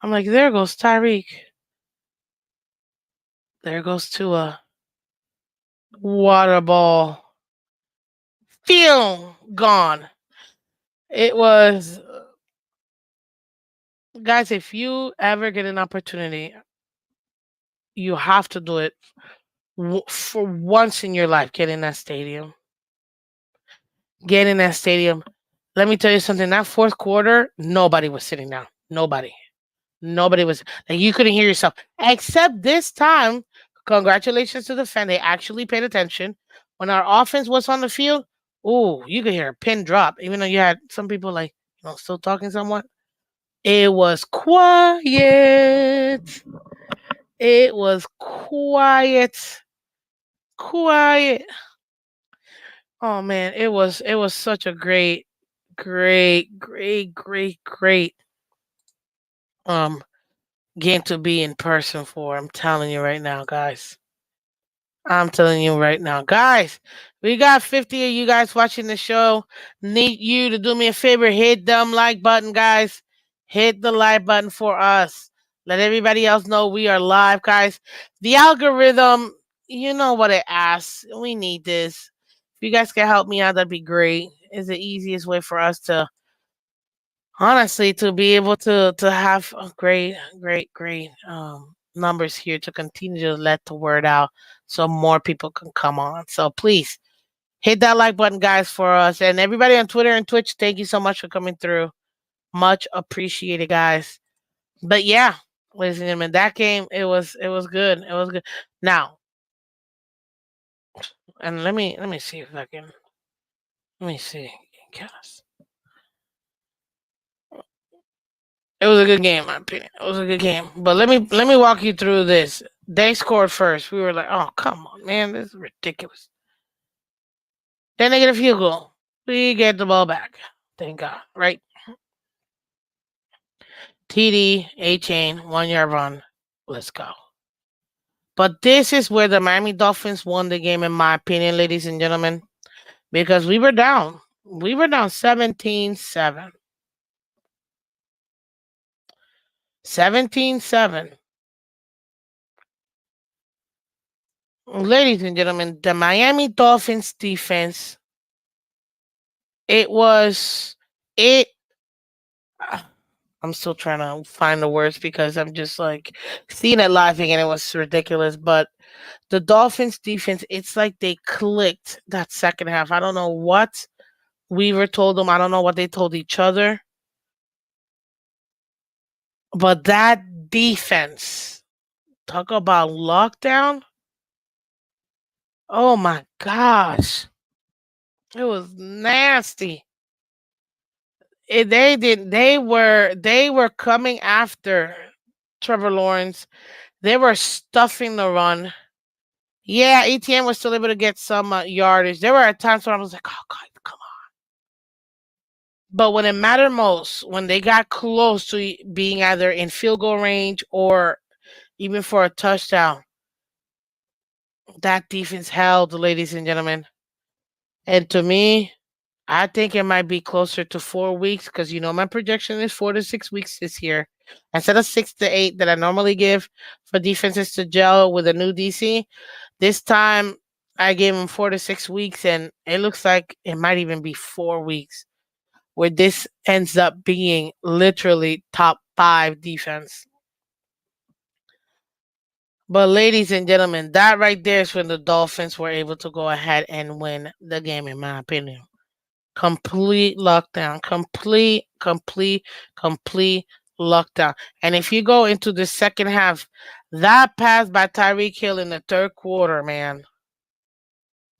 I'm like, there goes Tyreek. There goes Tua. Water ball. Phew, gone. It was, guys. If you ever get an opportunity, you have to do it for once in your life. Get in that stadium. Get in that stadium. Let me tell you something. That fourth quarter, nobody was sitting down. Nobody. Nobody was like you couldn't hear yourself. Except this time, congratulations to the fan. They actually paid attention. When our offense was on the field, oh, you could hear a pin drop, even though you had some people like, still talking somewhat. It was quiet. It was quiet. Quiet. Oh man, it was such a great um game to be in person for. I'm telling you right now, guys. I'm telling you right now, guys. We got 50 of you guys watching the show. Need you to do me a favor. Hit the like button, guys. Hit the like button for us. Let everybody else know we are live, guys. The algorithm, you know what it asks. We need this. If you guys can help me out, that'd be great. It's the easiest way for us to, honestly, to be able to have a great numbers here to continue to let the word out so more people can come on. So please hit that like button, guys, for us. And everybody on Twitter and Twitch, thank you so much for coming through. Much appreciated, guys. But yeah, ladies and gentlemen, that game, it was good. It was good. Now, and let me see if I can, let me see. Yes. It was a good game, in my opinion. It was a good game. But let me walk you through this. They scored first. We were like, oh come on, man, this is ridiculous. Then they get a field goal. We get the ball back. Thank God. Right? TD, A chain, 1 yard run. Let's go. But this is where the Miami Dolphins won the game, in my opinion, ladies and gentlemen, because we were down. We were down 17-7. 17-7. Ladies and gentlemen, the Miami Dolphins defense, it was, it, I'm still trying to find the words because I'm just like seeing it live again. It was ridiculous. But the Dolphins defense, it's like they clicked that second half. I don't know what Weaver told them. I don't know what they told each other. But that defense, talk about lockdown. Oh my gosh. It was nasty. They were coming after Trevor Lawrence. They were stuffing the run. Yeah, ETN was still able to get some yardage. There were times where I was like, "Oh God, come on!" But when it mattered most, when they got close to being either in field goal range or even for a touchdown, that defense held, ladies and gentlemen. And to me, I think it might be closer to 4 weeks because my projection is 4 to 6 weeks this year. Instead of 6 to 8 that I normally give for defenses to gel with a new DC, this time I gave him 4 to 6 weeks, and it looks like it might even be 4 weeks where this ends up being literally top five defense. But ladies and gentlemen, that right there is when the Dolphins were able to go ahead and win the game, in my opinion. Complete lockdown. Complete lucked out. And if you go into the second half, that pass by Tyreek Hill in the third quarter, man.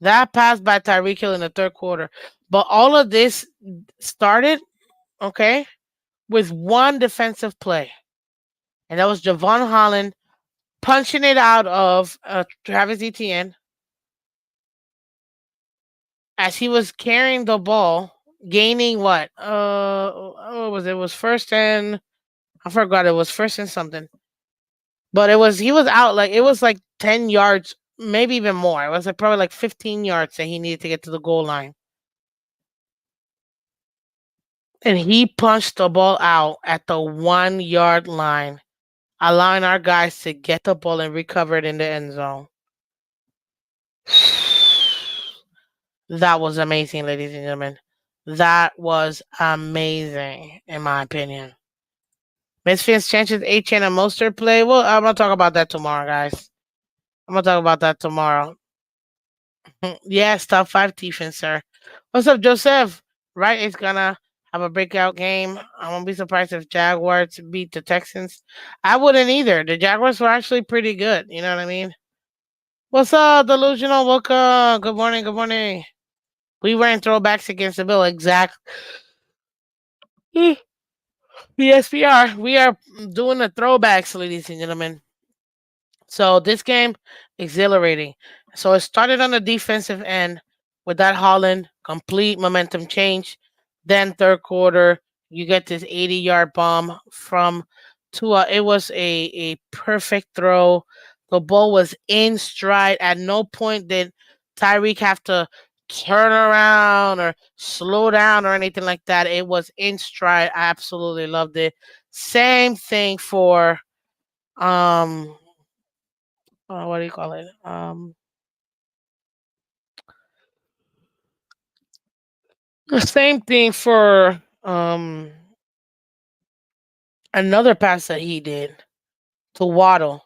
That pass by Tyreek Hill in the third quarter. But all of this started, okay, with one defensive play. And that was Javon Holland punching it out of Travis Etienne as he was carrying the ball, gaining what? What was it? It was first and I forgot, it was first and something. But it was he was out like it was like 10 yards, maybe even more. It was like probably like 15 yards that he needed to get to the goal line. And he punched the ball out at the 1 yard line, allowing our guys to get the ball and recover it in the end zone. That was amazing, ladies and gentlemen. That was amazing, in my opinion. Miss Phins chances HN and Mostert play. Well, I'm gonna talk about that tomorrow, guys. I'm gonna talk about that tomorrow. Yes, top five defense, sir. What's up, Joseph? Right is gonna have a breakout game. I won't be surprised if Jaguars beat the Texans. I wouldn't either. The Jaguars were actually pretty good. You know what I mean? What's up, Delusional? Welcome. Good morning. Good morning. We ran throwbacks against the Bill. Exact. Yes, we are. We are doing the throwbacks, ladies and gentlemen. So this game, exhilarating. So it started on the defensive end with that Holland complete momentum change. Then third quarter, you get this 80-yard bomb from Tua. It was a perfect throw. The ball was in stride. At no point did Tyreek have to turn around or slow down or anything like that. It was in stride. I absolutely loved it. Same thing for um what do you call it? The same thing for another pass that he did to Waddle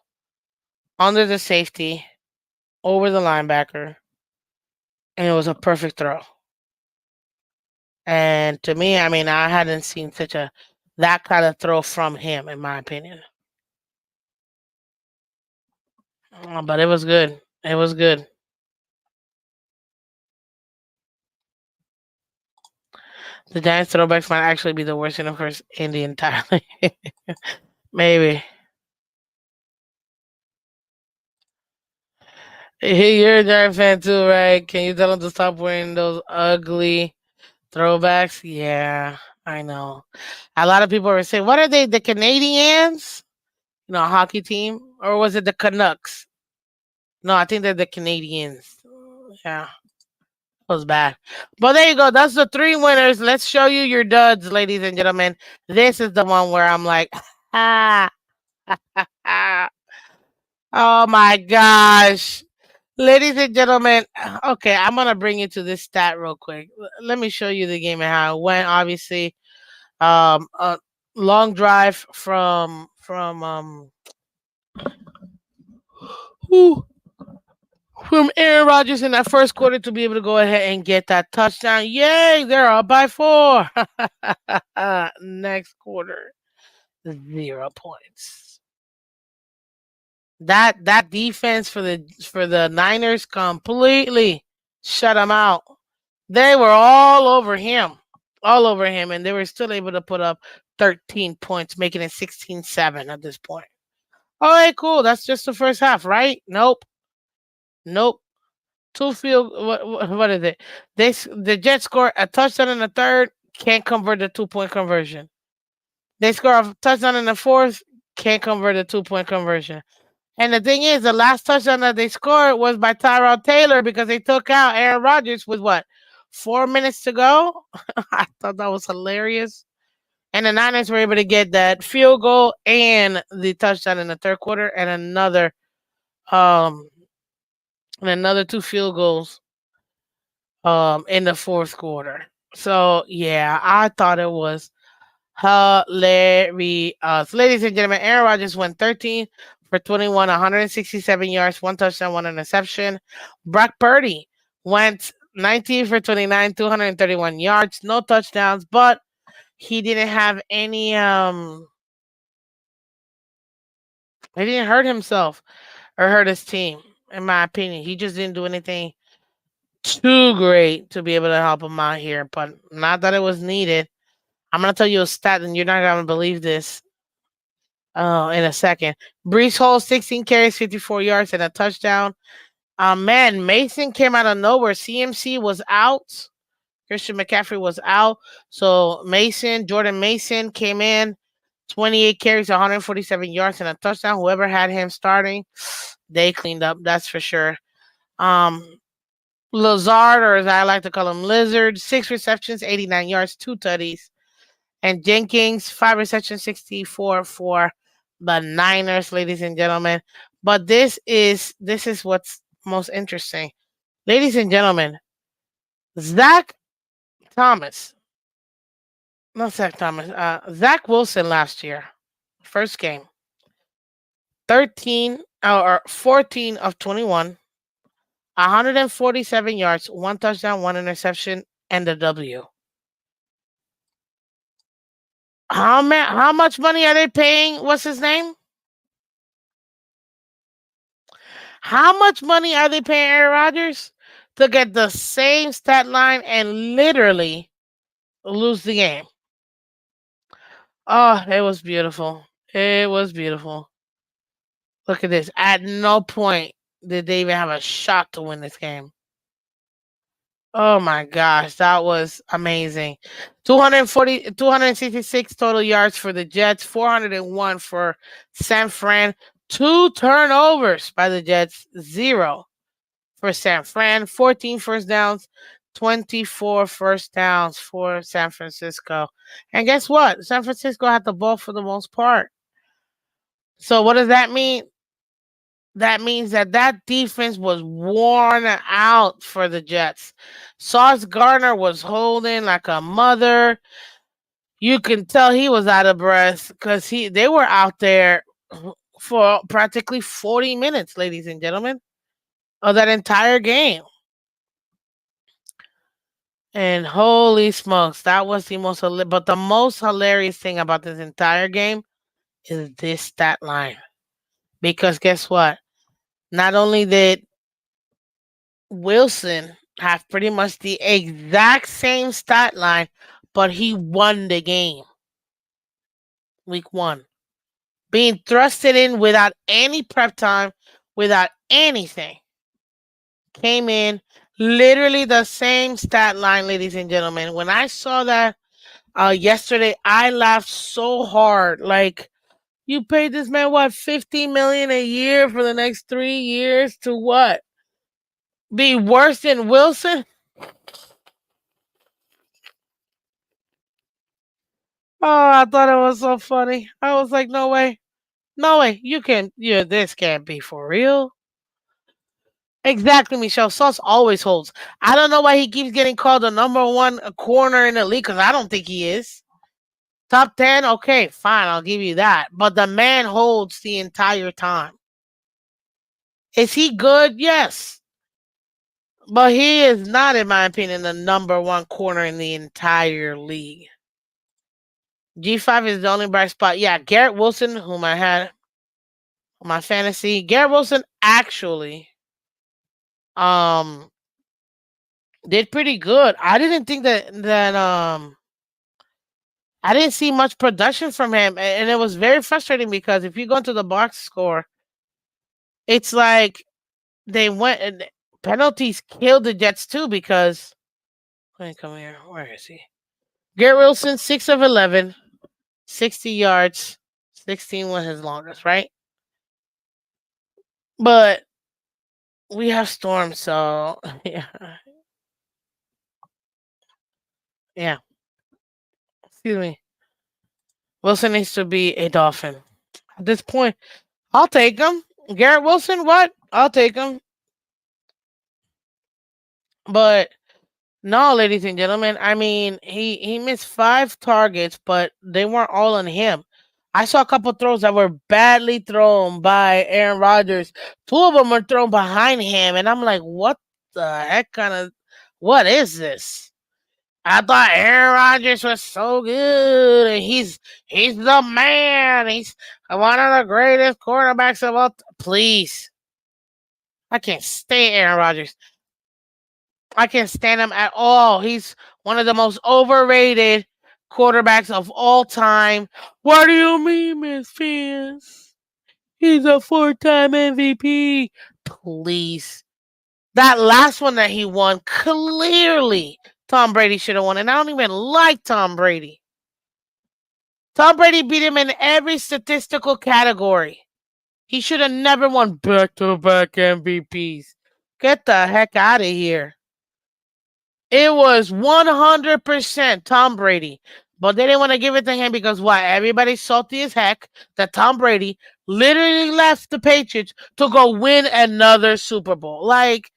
under the safety over the linebacker, and it was a perfect throw. And to me, I mean, I hadn't seen such a that kind of throw from him, in my opinion. But it was good. It was good. The Giants throwbacks might actually be the worst universe in the entire league. Maybe. Hey, you're a Giant fan too, right? Can you tell them to stop wearing those ugly throwbacks? Yeah, I know. A lot of people are saying, what are they, the Canadians? You know, a hockey team? Or was it the Canucks? No, I think they're the Canadians. Yeah, it was bad. But there you go. That's the three winners. Let's show you your duds, ladies and gentlemen. This is the one where I'm like, ah, ah. Oh my gosh. Ladies and gentlemen, okay, I'm gonna bring you to this stat real quick. Let me show you the game and how it went. Obviously, a long drive whew, from Aaron Rodgers in that first quarter to be able to go ahead and get that touchdown. Yay! They're up by 4. Next quarter, 0 points. That defense for the Niners completely shut them out. They were all over him, and they were still able to put up 13 points, making it 16-7 at this point. All right, cool. That's just the first half, right? Nope, nope. Two field. What is it? The Jets score a touchdown in the third, can't convert the 2 point conversion. They score a touchdown in the fourth, can't convert the 2 point conversion. And the thing is, the last touchdown that they scored was by Tyrod Taylor because they took out Aaron Rodgers with what, 4 minutes to go? I thought that was hilarious. And the Niners were able to get that field goal and the touchdown in the third quarter, um and another two field goals in the fourth quarter. So yeah, I thought it was hilarious. Ladies and gentlemen, Aaron Rodgers went 13 for 21, 167 yards, one touchdown, one interception. Brock Purdy went 19 for 29, 231 yards, no touchdowns, but he didn't have any He didn't hurt himself or hurt his team, in my opinion. He just didn't do anything too great to be able to help him out here, but not that it was needed. I'm gonna tell you a stat, and you're not gonna believe this. In a second, Brees Hall, 16 carries, 54 yards, and a touchdown. Man, Mason came out of nowhere. CMC was out. Christian McCaffrey was out. So Jordan Mason came in, 28 carries, 147 yards, and a touchdown. Whoever had him starting, they cleaned up. That's for sure. Um, Lazard, or as I like to call him, Lizard, 6 receptions, 89 yards, 2 tutties. And Jenkins, 5 receptions, 64 for the Niners, ladies and gentlemen. But this is what's most interesting. Ladies and gentlemen, Zach Thomas, not Zach Thomas, Zach Wilson last year, first game, 13 or 14 of 21, 147 yards, 1 touchdown, 1 interception, and a W. How much money are they paying? What's his name? How much money are they paying Aaron Rodgers to get the same stat line and literally lose the game? Oh, it was beautiful. It was beautiful. Look at this. At no point did they even have a shot to win this game. Oh my gosh, that was amazing. 266 total yards for the Jets, 401 for San Fran, 2 turnovers by the Jets, 0 for San Fran, 14 first downs, 24 first downs for San Francisco. And guess what? San Francisco had the ball for the most part. So what does that mean? That means that defense was worn out for the Jets. Sauce Gardner was holding like a mother. You can tell he was out of breath because they were out there for practically 40 minutes, ladies and gentlemen, of that entire game. And holy smokes, that was the most but the most hilarious thing about this entire game is this stat line. Because guess what? Not only did Wilson have pretty much the exact same stat line, but he won the game. Week 1. Being thrusted in without any prep time, without anything. Came in literally the same stat line, ladies and gentlemen. When I saw that yesterday, I laughed so hard. Like, you paid this man what, 50 million a year for the next 3 years to what? Be worse than Wilson? Oh, I thought it was so funny. I was like, no way. No way. This can't be for real. Exactly, Michelle. Sauce always holds. I don't know why he keeps getting called the number one corner in the league because I don't think he is. Top 10, okay, fine, I'll give you that. But the man holds the entire time. Is he good? Yes. But he is not, in my opinion, the number one corner in the entire league. G5 is the only bright spot. Yeah, Garrett Wilson, whom I had on my fantasy. Garrett Wilson actually um did pretty good. I didn't think that I didn't see much production from him, and it was very frustrating because if you go into the box score, it's like they went and penalties killed the Jets too because let me come here. Where is he? Garrett Wilson, 6 of 11, 60 yards, 16 was his longest, right? But we have Storm, so yeah, yeah. Excuse me. Wilson needs to be a Dolphin at this point. I'll take him. Garrett Wilson, what? I'll take him. But no, ladies and gentlemen, I mean, he missed 5 targets, but they weren't all on him. I saw a couple throws that were badly thrown by Aaron Rodgers. 2 of them were thrown behind him, and I'm like, what the heck kind of what is this? I thought Aaron Rodgers was so good, and he's the man. He's one of the greatest quarterbacks of all. Please, I can't stand Aaron Rodgers. I can't stand him at all. He's one of the most overrated quarterbacks of all time. What do you mean, Miss Phins? He's a four-time MVP. Please. That last one that he won, clearly Tom Brady should have won. And I don't even like Tom Brady. Tom Brady beat him in every statistical category. He should have never won back-to-back MVPs. Get the heck out of here. It was 100% Tom Brady. But they didn't want to give it to him because why? Everybody's salty as heck that Tom Brady literally left the Patriots to go win another Super Bowl. Like,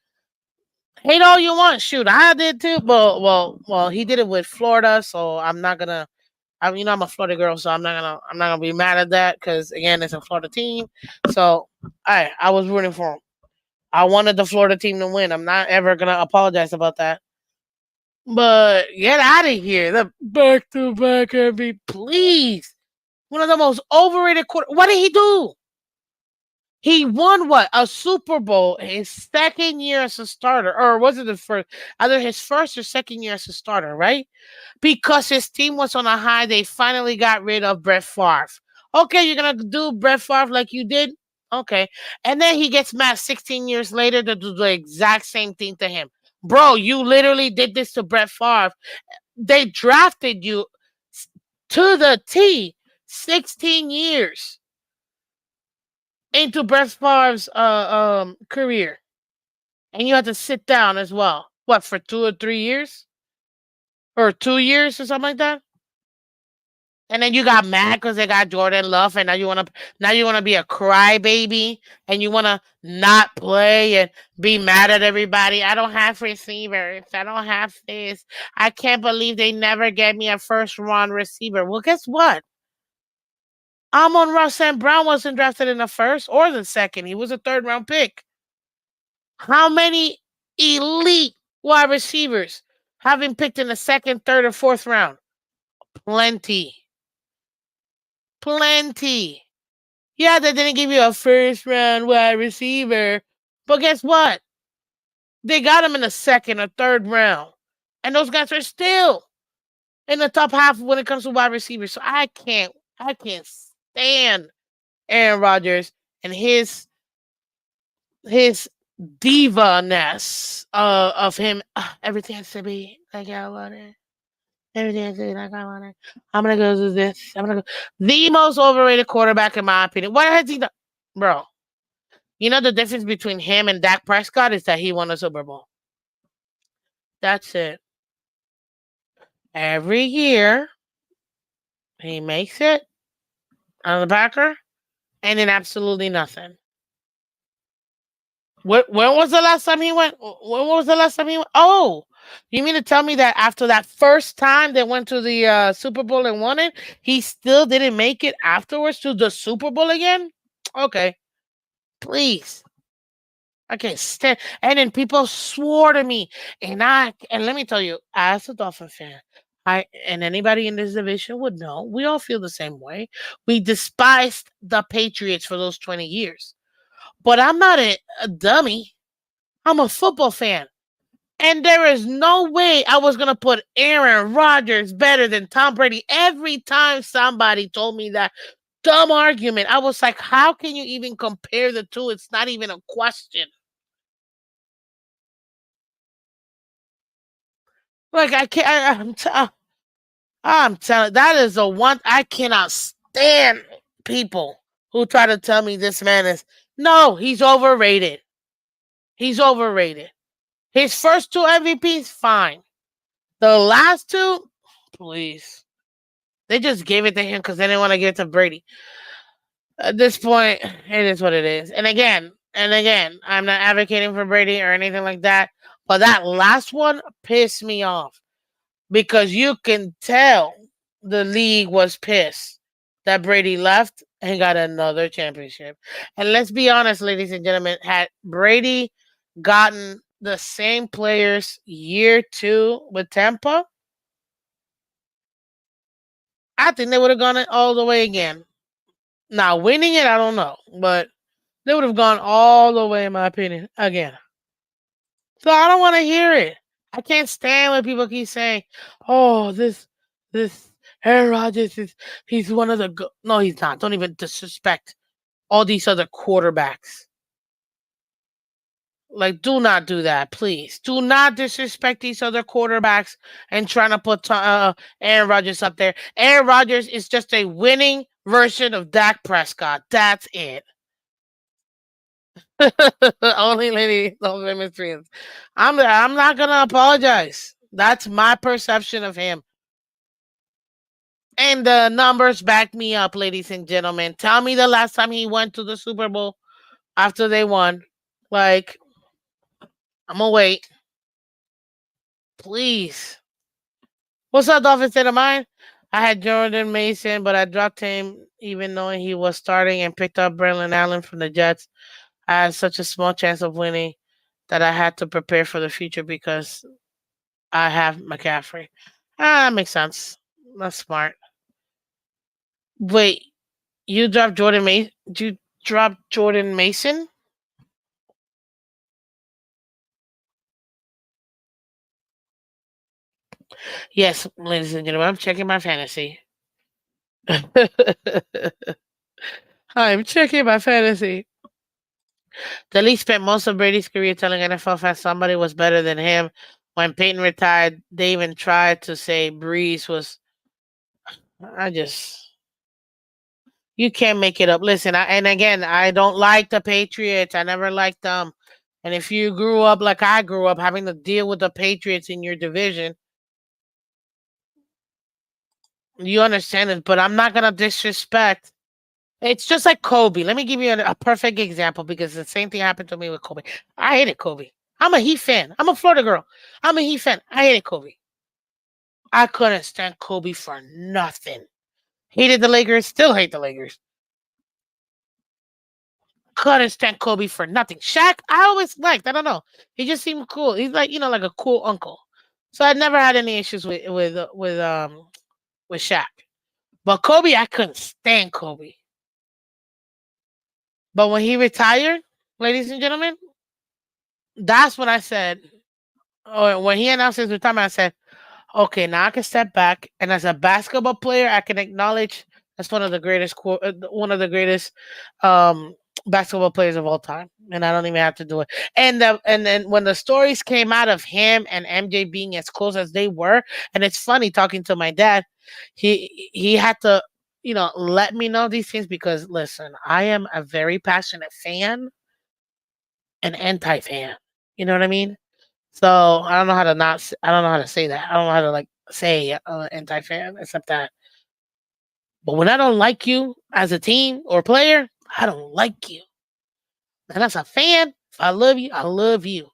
hate all you want. Shoot, I did too. But well, he did it with Florida, so I'm not gonna. I'm a Florida girl, so I'm not gonna be mad at that because again, it's a Florida team. So I was rooting for him. I wanted the Florida team to win. I'm not ever gonna apologize about that. But get out of here. The back to back MVP, please. One of the most overrated What did he do? He won what? A Super Bowl his second year as a starter. Or was it the first? Either his first or second year as a starter, right? Because his team was on a high, they finally got rid of Brett Favre. Okay, you're gonna do Brett Favre like you did? Okay. And then he gets mad 16 years later to do the exact same thing to him. Bro, you literally did this to Brett Favre. They drafted you to the T 16 years into Brett Favre's career. And you had to sit down as well. What, for 2 or 3 years? Or 2 years or something like that? And then you got mad because they got Jordan Love, and now you wanna be a crybaby, and you wanna not play and be mad at everybody. I don't have receivers. I don't have this. I can't believe they never gave me a first round receiver. Well, guess what? Amon-Ra St. Brown wasn't drafted in the first or the second. He was a third round pick. How many elite wide receivers have been picked in the second, third, or fourth round? Plenty. Plenty. Yeah, they didn't give you a first round wide receiver. But guess what? They got him in the second or third round. And those guys are still in the top half when it comes to wide receivers. So I can't stand Aaron Rodgers and his diva-ness of him. Everything has to be like I want it. Everything has to be like I want it. I'm gonna go do this. I'm gonna go. The most overrated quarterback in my opinion. What has he done, bro? You know the difference between him and Dak Prescott is that he won a Super Bowl. That's it. Every year he makes it on the Packer, and then absolutely nothing. When was the last time he went? When was the last time he went? Oh, you mean to tell me that after that first time they went to the Super Bowl and won it, he still didn't make it afterwards to the Super Bowl again? Okay, please. I can't stand. And then people swore to me, and let me tell you, as a Dolphin fan, and anybody in this division would know, we all feel the same way. We despised the Patriots for those 20 years. But I'm not a dummy. I'm a football fan. And there is no way I was going to put Aaron Rodgers better than Tom Brady. Every time somebody told me that dumb argument, I was like, how can you even compare the two? It's not even a question. Like, I can't, I'm telling, that is the one, I cannot stand people who try to tell me this man is, no, he's overrated. He's overrated. His first two MVPs, fine. The last two, please. They just gave it to him because they didn't want to give it to Brady. At this point, it is what it is. And again, I'm not advocating for Brady or anything like that. But that last one pissed me off because you can tell the league was pissed that Brady left and got another championship. And let's be honest, ladies and gentlemen, had Brady gotten the same players year two with Tampa, I think they would have gone it all the way again. Now winning it, I don't know, but they would have gone all the way, in my opinion, again. So I don't want to hear it. I can't stand when people keep saying, "Oh, this Aaron Rodgers is he's one of the no, he's not. Don't even disrespect all these other quarterbacks. Like, do not do that, please. Do not disrespect these other quarterbacks and trying to put Aaron Rodgers up there. Aaron Rodgers is just a winning version of Dak Prescott. That's it. Only lady, no famous friends. I'm not gonna apologize. That's my perception of him. And the numbers back me up, ladies and gentlemen. Tell me the last time he went to the Super Bowl after they won. Like, I'm gonna wait. Please. What's up, Dolphin State of Mine? I had Jordan Mason, but I dropped him even knowing he was starting and picked up Braylon Allen from the Jets. I had such a small chance of winning that I had to prepare for the future because I have McCaffrey. That makes sense. That's smart. Wait, you dropped Jordan Mason? You dropped Jordan Mason? Yes, ladies and gentlemen, I'm checking my fantasy. I'm checking my fantasy. The Leafs spent most of Brady's career telling NFL fans somebody was better than him. When Peyton retired, they even tried to say Breeze was. I just. You can't make it up. Listen, and again, I don't like the Patriots. I never liked them. And if you grew up like I grew up, having to deal with the Patriots in your division, you understand it. But I'm not gonna disrespect. It's just like Kobe. Let me give you a perfect example because the same thing happened to me with Kobe. I hated Kobe. I'm a Heat fan. I'm a Florida girl. I'm a Heat fan. I hated Kobe. I couldn't stand Kobe for nothing. Hated the Lakers. Still hate the Lakers. Couldn't stand Kobe for nothing. Shaq, I always liked. I don't know. He just seemed cool. He's like like a cool uncle. So I never had any issues with Shaq. But Kobe, I couldn't stand Kobe. But when he retired, ladies and gentlemen, that's when I said, or when he announced his retirement, I said, okay, now I can step back, and as a basketball player, I can acknowledge that's one of the greatest um, basketball players of all time, and I don't even have to do it. And then when the stories came out of him and MJ being as close as they were, and it's funny talking to my dad, he had to let me know these things because listen, I am a very passionate fan and anti-fan. You know what I mean? So I don't know how to I don't know how to say that. I don't know how to say anti-fan except that. But when I don't like you as a team or player, I don't like you. And as a fan, if I love you, I love you.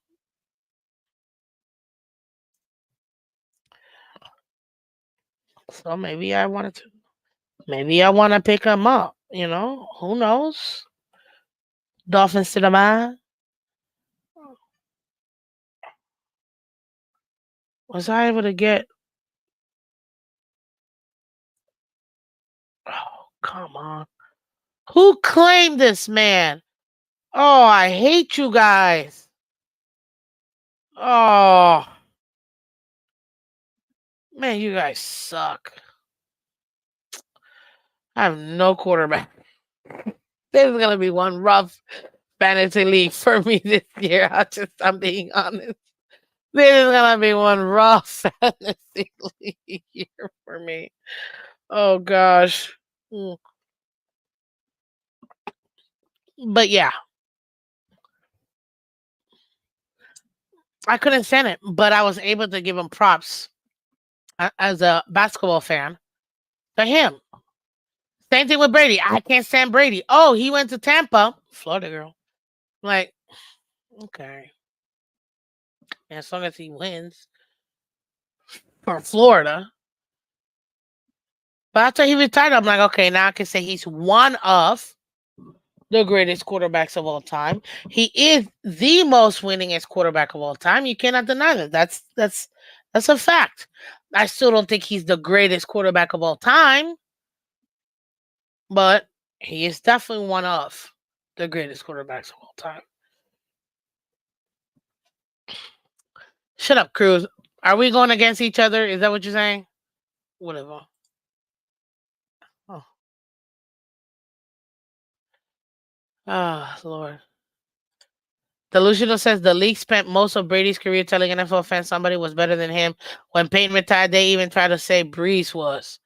So maybe I want to pick him up. Who knows? Dolphins to the mind. Was I able to get? Oh, come on. Who claimed this man? Oh, I hate you guys. Oh, man, you guys suck. I have no quarterback. This is gonna be one rough fantasy league for me this year. I'm being honest. This is gonna be one rough fantasy league year for me. Oh gosh. Mm. But yeah, I couldn't stand it, but I was able to give him props as a basketball fan to him. Same thing with Brady. I can't stand Brady. Oh, he went to Tampa, Florida girl. Like, okay, as long as he wins for Florida. But after he retired, I'm like, okay, now I can say he's one of the greatest quarterbacks of all time. He is the most winningest quarterback of all time. You cannot deny that. That's That's a fact. I still don't think he's the greatest quarterback of all time, but he is definitely one of the greatest quarterbacks of all time. Shut up, Cruz. Are we going against each other? Is that what you're saying? Whatever. Oh, Lord. Delusional says the league spent most of Brady's career telling NFL fans somebody was better than him. When Peyton retired, they even tried to say Breeze was.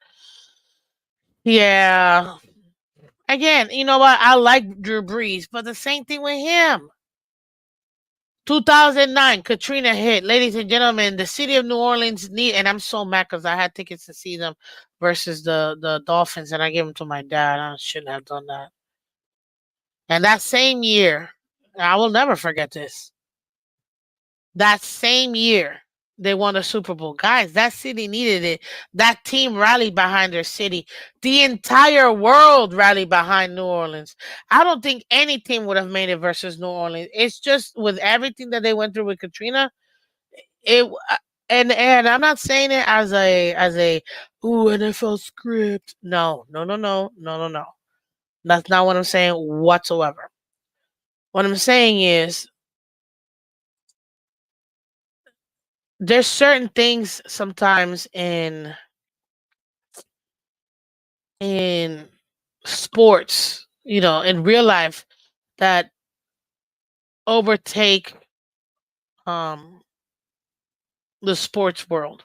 Yeah. Again, you know what? I like Drew Brees, but the same thing with him. 2009, Katrina hit. Ladies and gentlemen, the city of New Orleans need, and I'm so mad because I had tickets to see them versus the Dolphins, and I gave them to my dad. I shouldn't have done that. And that same year, I will never forget this. That same year, they won the Super Bowl. Guys, that city needed it. That team rallied behind their city. The entire world rallied behind New Orleans. I don't think any team would have made it versus New Orleans. It's just with everything that they went through with Katrina, it and I'm not saying it as a ooh NFL script. No, no, no, no, no, no, no. That's not what I'm saying whatsoever. What I'm saying is there's certain things sometimes in sports, in real life that overtake um the sports world.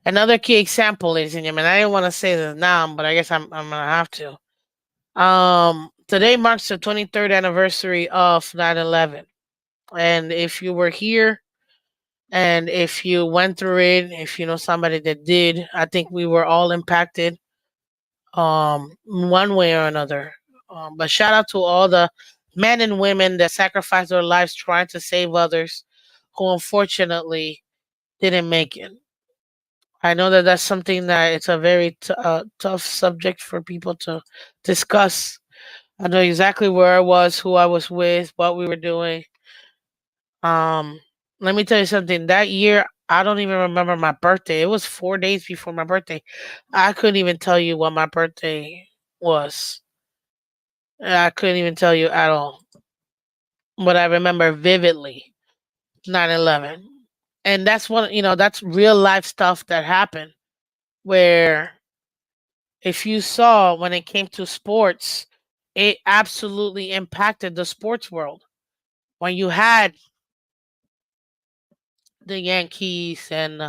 Another key example, ladies and gentlemen, I didn't want to say this now, but I guess I'm gonna have to. Today marks the 23rd anniversary of 9/11. And if you were here and if you went through it, if you know somebody that did, I think we were all impacted one way or another. But shout out to all the men and women that sacrificed their lives trying to save others who unfortunately didn't make it. I know that that's something that it's a very tough subject for people to discuss. I know exactly where I was, who I was with, what we were doing. Um, Let me tell you something. That year, I don't even remember my birthday. It was 4 days before my birthday. I couldn't even tell you what my birthday was. I couldn't even tell you at all. But I remember vividly 9/11. And that's that's real life stuff that happened where if you saw when it came to sports, it absolutely impacted the sports world. When you had the Yankees and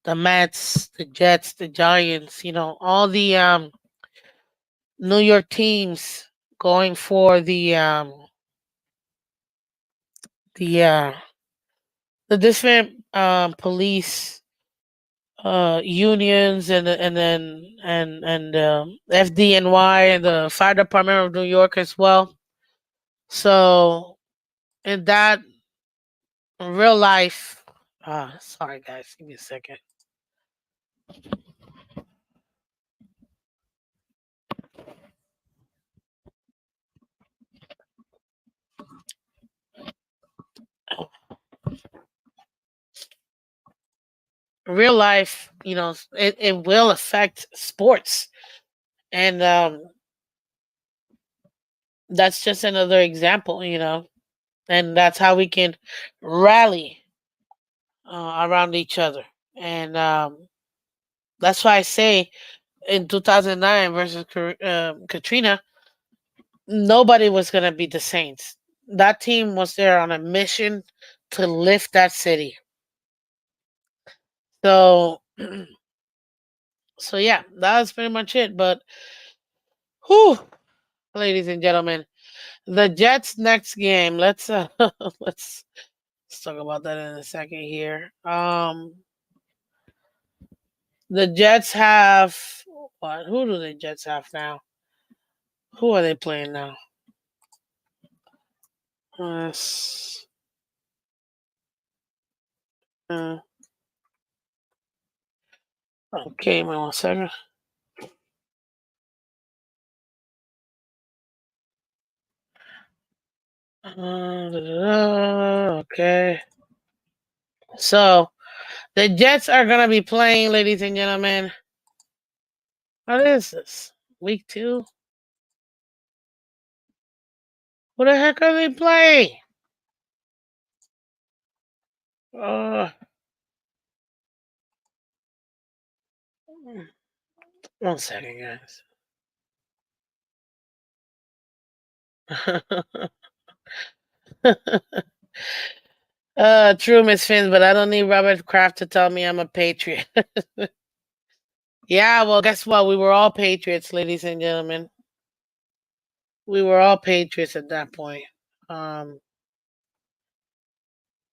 the Mets, the Jets, the Giants, all the New York teams going for the the different police unions and FDNY and the Fire Department of New York as well. So in that real life, sorry guys, give me a second. Real life, it will affect sports, and that's just another example, and that's how we can rally around each other, and that's why I say in 2009 versus Katrina, nobody was going to beat the Saints. That team was there on a mission to lift that city. So, so yeah, that was pretty much it. But, whew, ladies and gentlemen, the Jets' next game. Let's talk about that in a second here. The Jets have what? Who do the Jets have now? Who are they playing now? Uh, s- uh, okay, wait 1 second. Okay. So The Jets are gonna be playing, ladies and gentlemen. What is this? Week 2? What the heck are they playing? Uh, 1 second, guys. True, Miss Phins, but I don't need Robert Kraft to tell me I'm a patriot. Yeah, well, guess what? We were all patriots, ladies and gentlemen. We were all patriots at that point. Um,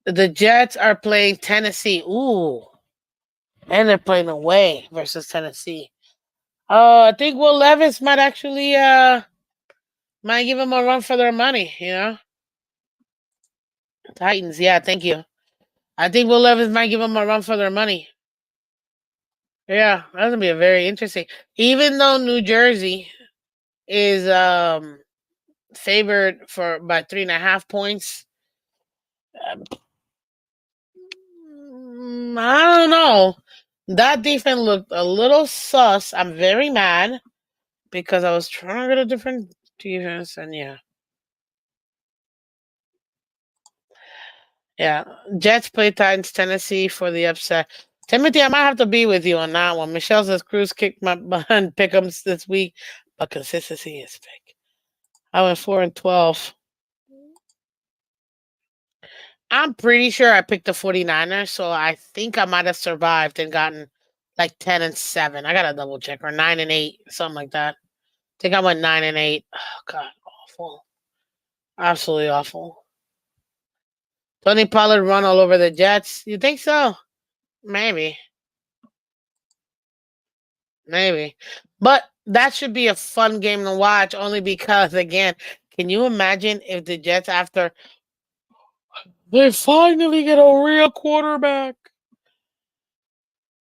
the Jets are playing Tennessee. Ooh, and they're playing away versus Tennessee. I think Will Levis might actually might give them a run for their money. Titans. Yeah, thank you. I think Will Levis might give them a run for their money. Yeah, that's gonna be a very interesting. Even though New Jersey is favored for by 3.5 points, I don't know. That defense looked a little sus. I'm very mad because I was trying to get a different defense, and yeah. Jets play Titans, Tennessee for the upset. Timothy, I might have to be with you on that one. Michelle says Cruz kicked my behind pick'ems this week, but consistency is big. I went 4-12. I'm pretty sure I picked the 49ers, so I think I might have survived and gotten like 10-7. I gotta double check, or 9-8, something like that. I think I went 9-8. Oh god, awful. Absolutely awful. Tony Pollard run all over the Jets. You think so? Maybe. Maybe. But that should be a fun game to watch only because again, can you imagine if the Jets after they finally get a real quarterback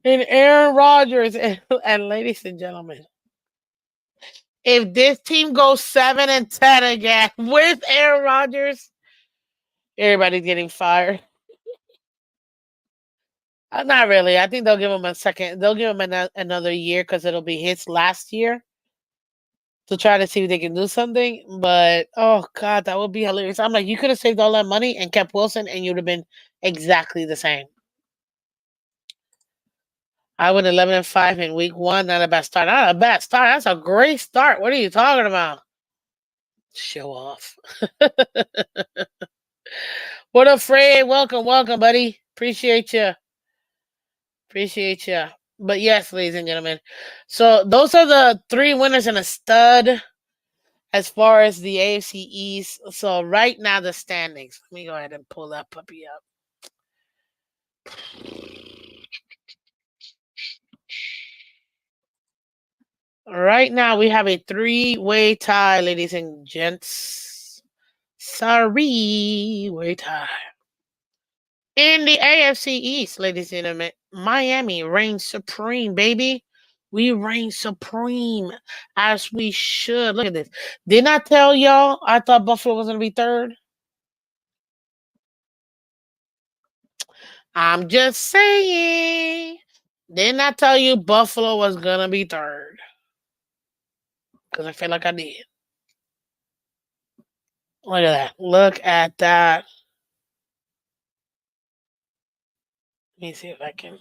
in Aaron Rodgers and ladies and gentlemen, if this team goes 7-10 again with Aaron Rodgers, everybody's getting fired. Not really. I think they'll give him a second. They'll give him another year because it'll be his last year to try to see if they can do something. But oh god, that would be hilarious. I'm like, you could have saved all that money and kept Wilson, and you'd have been exactly the same. I went 11-5 in week 1. Not a bad start. Not a bad start. That's a great start. What are you talking about? Show off. What up, Fred? Welcome, welcome, buddy. Appreciate you. Appreciate you. But yes, ladies and gentlemen. So those are the 3 winners and a stud as far as the AFC East. So right now the standings. Let me go ahead and pull that puppy up. Right now we have a 3-way tie, ladies and gents. Sorry, way tie. In the AFC East, ladies and gentlemen, Miami reigns supreme, baby. We reign supreme as we should. Look at this. Didn't I tell y'all I thought Buffalo was going to be third? I'm just saying. Didn't I tell you Buffalo was going to be third? Because I feel like I did. Look at that. Look at that. Let me see if I can.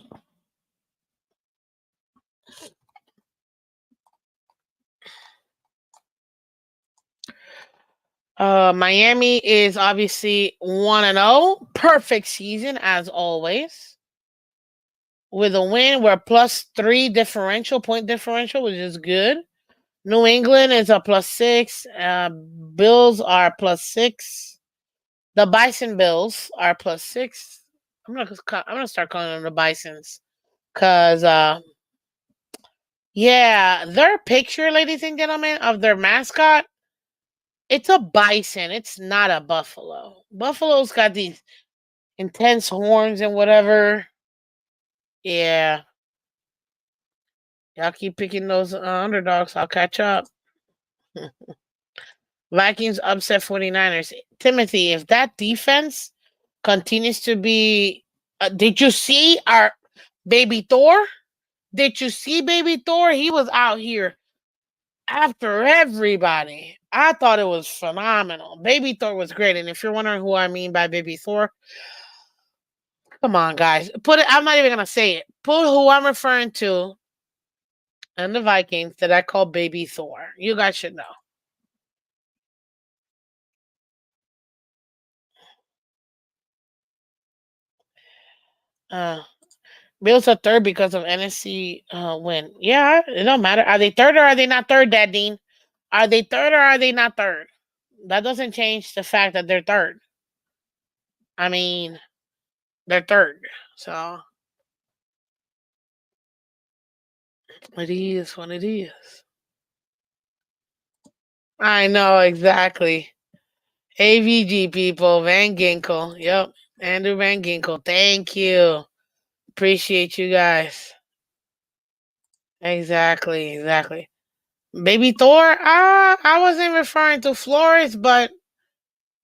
Miami is obviously 1-0. Perfect season as always. With a win, we're +3 point differential, which is good. New England is a +6. Bills are +6. The Bison Bills are +6. I'm gonna start calling them the Bisons, cause yeah, their picture, ladies and gentlemen, of their mascot, it's a bison. It's not a buffalo. Buffalo's got these intense horns and whatever. Yeah, y'all keep picking those underdogs. I'll catch up. Vikings upset 49ers. Timothy, if that defense continues to be. Did you see our. Baby Thor? Did you see Baby Thor? He was out here after everybody. I thought it was phenomenal. Baby Thor was great. And if you're wondering who I mean by Baby Thor, come on, guys. Put it. I'm not even gonna say it. Put who I'm referring to and the Vikings that I call Baby Thor. You guys should know. Uh, Bills are third because of NFC win. Yeah, it don't matter. Are they third or are they not third, Dad Dean? Are they third or are they not third? That doesn't change the fact that they're third. I mean, they're third. So it is what it is. I know exactly. AVG people, Van Ginkel. Yep. Andrew Van Ginkel. Thank you. Appreciate you guys. Exactly, exactly. Baby Thor, I wasn't referring to Flores, but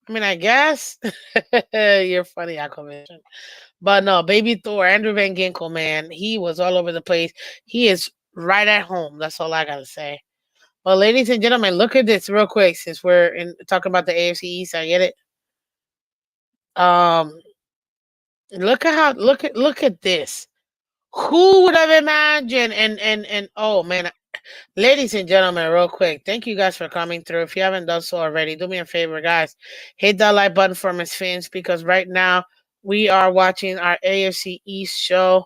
I mean, I guess you're funny, Aquavision. But no, Baby Thor, Andrew Van Ginkel, man, he was all over the place. He is right at home. That's all I gotta say. Well, ladies and gentlemen, look at this real quick since we're talking about the AFC East. I get it. Um, look at this. Who would have imagined? And oh man, ladies and gentlemen, real quick, thank you guys for coming through. If you haven't done so already, do me a favor, guys. Hit that like button for Miss Phins because right now we are watching our AFC East show.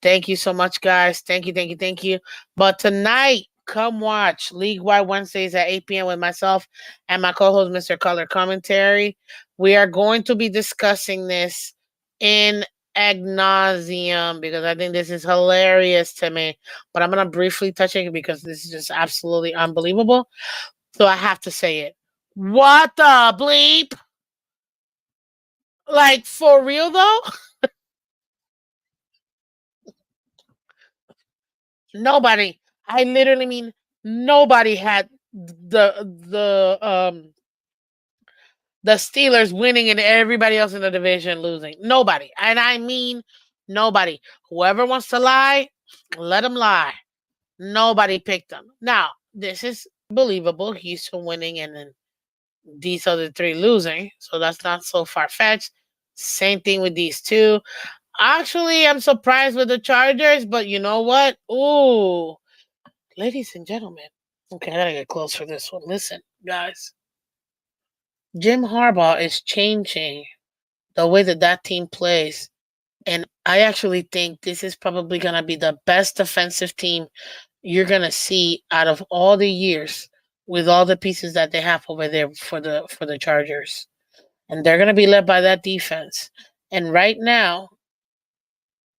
Thank you so much, guys. Thank you, thank you, thank you. But tonight, come watch League Wide Wednesdays at 8 p.m. with myself and my co host, Mr. Color Commentary. We are going to be discussing this in ad nauseum because I think this is hilarious to me. But I'm going to briefly touch it because this is just absolutely unbelievable. So I have to say it. What the bleep? Like, for real though? Nobody. I literally mean nobody had the Steelers winning and everybody else in the division losing. Nobody. And I mean nobody. Whoever wants to lie, let them lie. Nobody picked them. Now, this is believable. Houston winning and then these other three losing. So that's not so far fetched. Same thing with these two. Actually, I'm surprised with the Chargers, but you know what? Ooh, ladies and gentlemen. Okay, I gotta get close for this one. Listen, guys. Jim Harbaugh is changing the way that that team plays. And I actually think this is probably going to be the best defensive team you're going to see out of all the years with all the pieces that they have over there for the Chargers. And they're going to be led by that defense. And right now,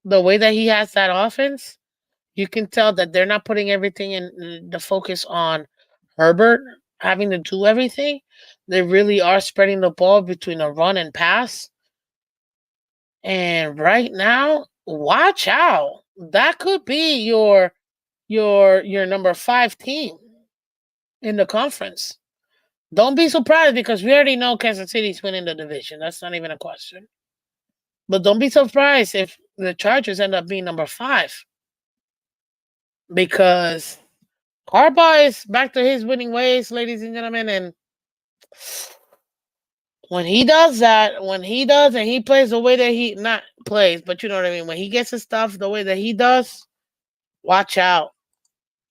the way that he has that offense, you can tell that they're not putting everything in the focus on Herbert having to do everything. They really are spreading the ball between a run and pass. And right now, watch out. That could be your number 5 team in the conference. Don't be surprised because we already know Kansas City's winning the division. That's not even a question. But don't be surprised if the Chargers end up being number 5 because Harbaugh is back to his winning ways, ladies and gentlemen. And when he does that, when he does and he plays the way that he not plays, but you know what I mean, when he gets his stuff the way that he does, watch out.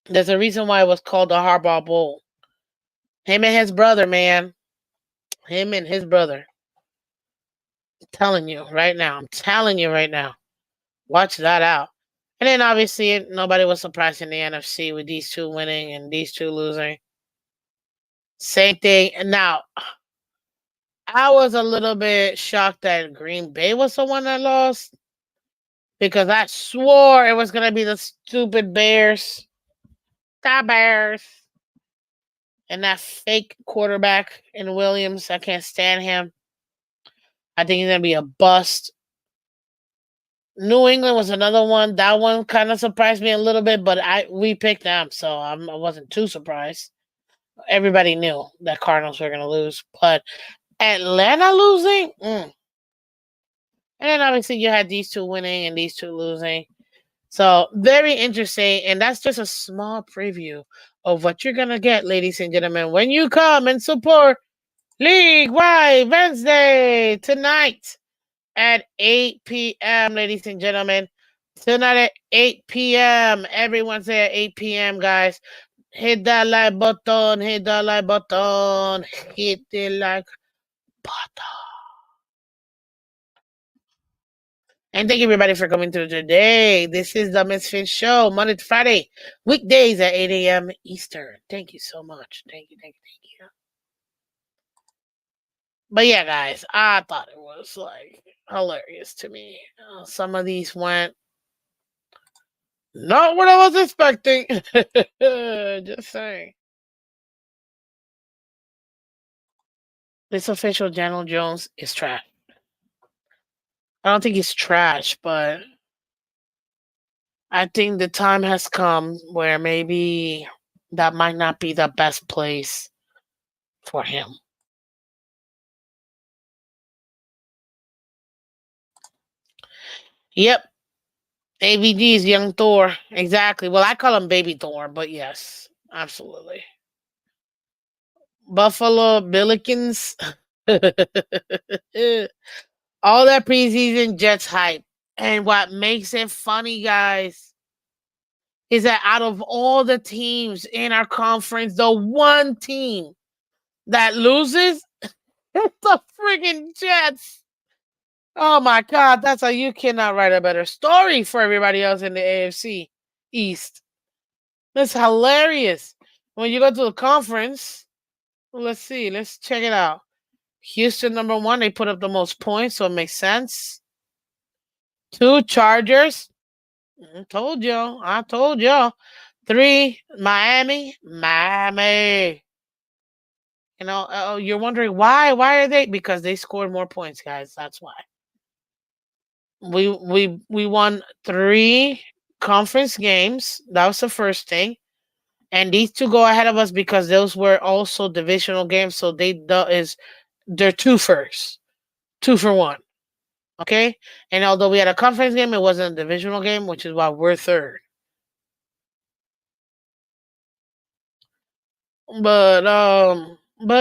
There's a reason why it was called the Harbaugh Bowl. Him and his brother, man. Him and his brother. I'm telling you right now. I'm telling you right now. Watch that out. And then obviously nobody was surprised in the NFC with these two winning and these two losing. Same thing. And now I was a little bit shocked that Green Bay was the one that lost because I swore it was gonna be the stupid Bears. The Bears. And that fake quarterback in Williams. I can't stand him. I think he's gonna be a bust. New England was another one. That one kind of surprised me a little bit, but we picked them, so I wasn't too surprised. Everybody knew that Cardinals were gonna lose, but Atlanta losing, and then obviously you had these two winning and these two losing. So very interesting, and that's just a small preview of what you're gonna get, ladies and gentlemen, when you come and support League Wide Wednesday tonight at 8 p.m., ladies and gentlemen. Tonight at 8 p.m. Every Wednesday at 8 p.m., guys. Hit that like button, hit that like button, hit the like button. And thank you everybody for coming through today. This is the Misfit Show, Monday to Friday, weekdays at 8 a.m. Eastern. Thank you so much. Thank you, thank you, thank you. But yeah, guys, I thought it was like hilarious to me. Some of these went not what I was expecting. Just saying. This official Daniel Jones is trash. I don't think he's trash, but I think the time has come where maybe that might not be the best place for him. Yep. AVG is young Thor. Exactly. Well, I call him baby Thor, but yes, absolutely. Buffalo Billikens. All that preseason Jets hype. And what makes it funny, guys, is that out of all the teams in our conference, the one team that loses is the friggin' Jets. Oh my God, that's how you cannot write a better story for everybody else in the AFC East. That's hilarious. When you go to the conference, let's see, let's check it out. Houston number one, they put up the most points, so it makes sense. Two Chargers. Told y'all. I told y'all. Three Miami. Miami. You know, you're wondering why? Why are they? Because they scored more points, guys. That's why. We won three conference games. That was the first thing. And these two go ahead of us because those were also divisional games. So they're two first. Two for one. Okay? And although we had a conference game, it wasn't a divisional game, which is why we're third. But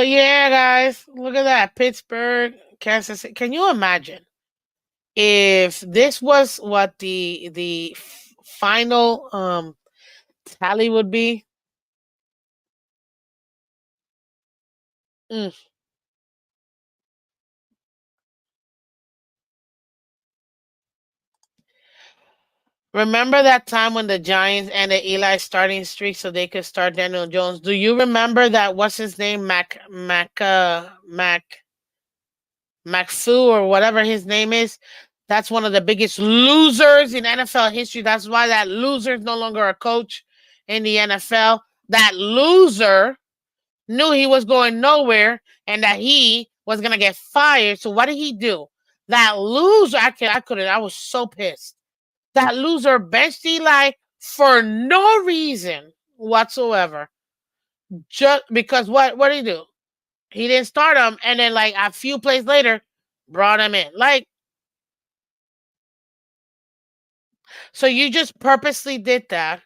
yeah, guys, look at that. Pittsburgh, Kansas City. Can you imagine if this was what the final tally would be? Mm. Remember that time when the Giants ended Eli starting streak so they could start Daniel Jones? Do you remember that? What's his name? McFu or whatever his name is. That's one of the biggest losers in NFL history. That's why that loser is no longer a coach in the NFL. That loser knew he was going nowhere and that he was gonna get fired. So what did he do? That loser, I couldn't. I was so pissed. That loser benched Eli for no reason whatsoever. Just because what did he do? He didn't start him, and then like a few plays later, brought him in. Like, so you just purposely did that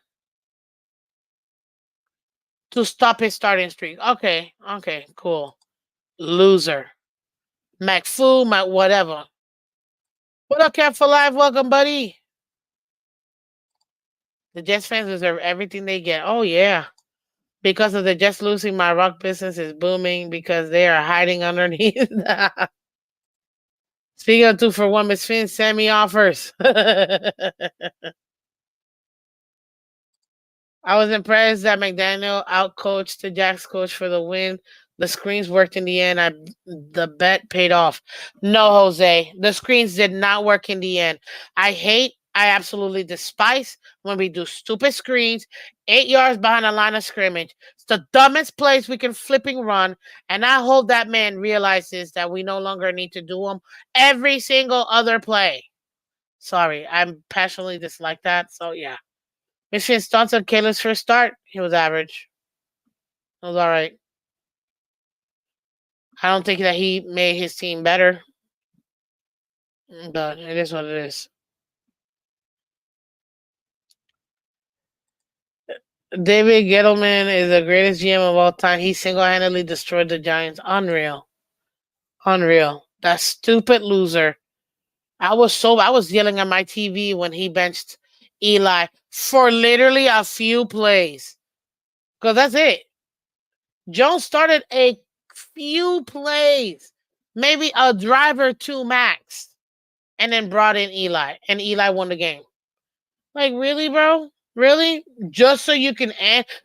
to stop his starting streak. Okay, okay, cool. Loser. McFoo, Mac whatever. What up, Cat for Life? Welcome, buddy. The Jets fans deserve everything they get. Oh yeah. Because of the Jets losing, my rock business is booming because they are hiding underneath. Speaking of 2 for 1, Miss Phins, send me offers. I was impressed that McDaniel outcoached the Jacks coach for the win. The screens worked in the end. The bet paid off. No, Jose, the screens did not work in the end. I absolutely despise when we do stupid screens 8 yards behind the line of scrimmage. It's the dumbest place we can flipping run. And I hope that man realizes that we no longer need to do them every single other play. Sorry, I'm passionately dislike that. So yeah. Michigan's thoughts on Caleb's first start? He was average. It was all right. I don't think that he made his team better, but it is what it is. David Gettleman is the greatest GM of all time. He single-handedly destroyed the Giants. Unreal. Unreal. That stupid loser. I was yelling at my TV when he benched Eli for literally a few plays. Because that's it. Jones started a few plays, maybe a drive or two max, and then brought in Eli, and Eli won the game. Like, really, bro? Really? Just so you can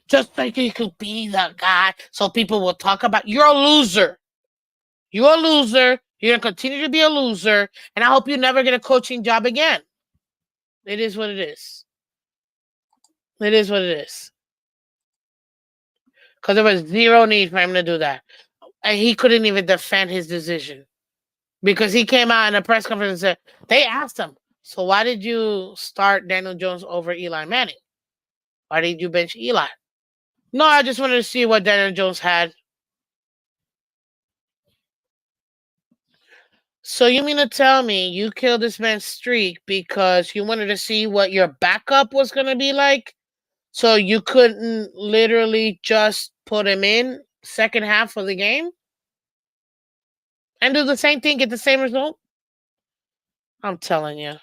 just so you could be the guy so people will talk about you're a loser. You're a loser. You're gonna continue to be a loser, and I hope you never get a coaching job again. It is what it is. It is what it is. Because there was zero need for him to do that. And he couldn't even defend his decision. Because he came out in a press conference and said, they asked him, so why did you start Daniel Jones over Eli Manning? Why did you bench Eli? No, I just wanted to see what Daniel Jones had. So you mean to tell me you killed this man's streak because you wanted to see what your backup was going to be like? So you couldn't literally just put him in second half of the game? And do the same thing, get the same result? I'm telling you.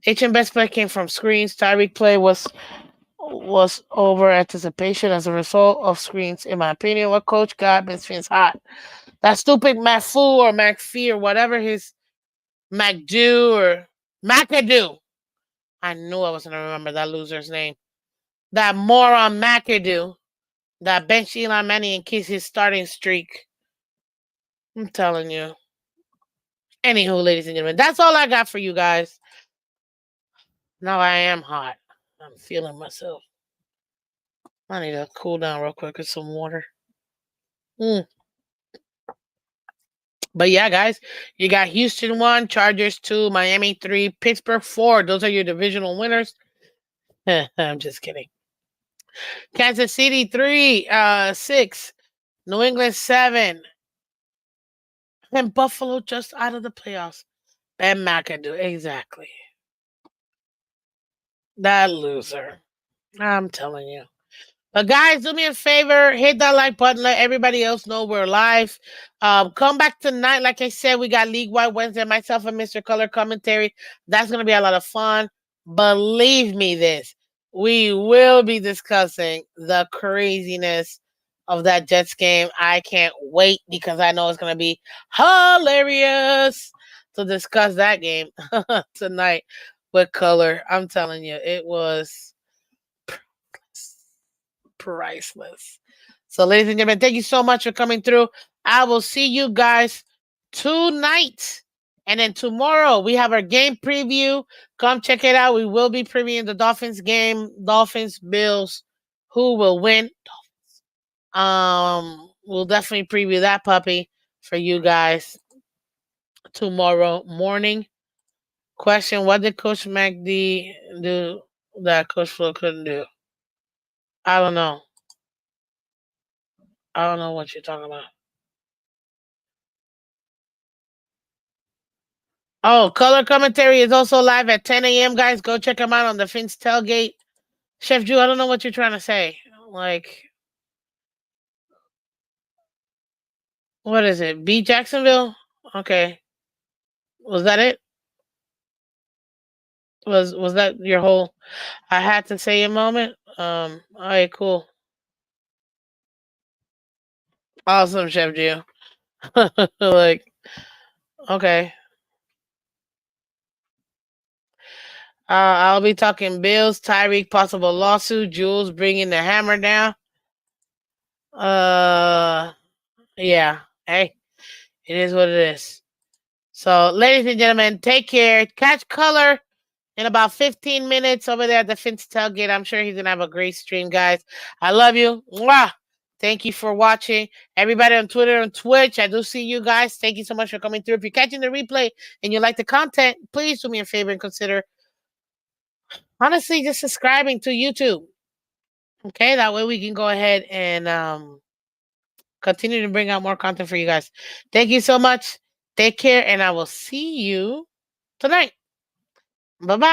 HM best play came from screens. Tyreek play was over anticipation as a result of screens, in my opinion. What coach got Miss Phins hot? That stupid Mafu or McPhee or whatever his McDo or McAdoo. I knew I was going to remember that loser's name. That moron McAdoo that benched Eli Manning and keeps his starting streak. I'm telling you. Anywho, ladies and gentlemen, that's all I got for you guys. Now I am hot. I'm feeling myself. I need to cool down real quick with some water. But yeah, guys, you got Houston 1, Chargers 2, Miami 3, Pittsburgh 4. Those are your divisional winners. I'm just kidding. Kansas City 3, 6, New England 7, and Buffalo just out of the playoffs. Ben McAdoo, exactly. That loser. I'm telling you. But guys, do me a favor, hit that like button, let everybody else know we're live. Come back tonight. Like I said, we got League Wide Wednesday, myself and Mr. Color commentary. That's going to be a lot of fun. Believe me this, we will be discussing the craziness of that Jets game. I can't wait because I know it's going to be hilarious to discuss that game tonight with Color. I'm telling you, it was priceless. So, ladies and gentlemen, thank you so much for coming through. I will see you guys tonight. And then tomorrow, we have our game preview. Come check it out. We will be previewing the Dolphins game, Dolphins, Bills. Who will win? We'll definitely preview that puppy for you guys tomorrow morning. Question: what did Coach McD do that Coach Flo couldn't do? I don't know. I don't know what you're talking about. Oh, color commentary is also live at 10 a.m. Guys, go check them out on the Phins tailgate. Chef Drew, I don't know what you're trying to say. Like, what is it? Beat Jacksonville? Okay. Was that it? Was that your whole I had to say a moment? All right, cool. Awesome, Chef Drew. Like, okay. I'll be talking Bills, Tyreek, possible lawsuit, Jules bringing the hammer down. Yeah. Hey, it is what it is. So, ladies and gentlemen, take care. Catch Color in about 15 minutes over there at the Phins tailgate. I'm sure he's going to have a great stream, guys. I love you. Mwah! Thank you for watching. Everybody on Twitter and Twitch, I do see you guys. Thank you so much for coming through. If you're catching the replay and you like the content, please do me a favor and consider, honestly, just subscribing to YouTube. Okay, that way we can go ahead and continue to bring out more content for you guys. Thank you so much. Take care, and I will see you tonight. Bye-bye.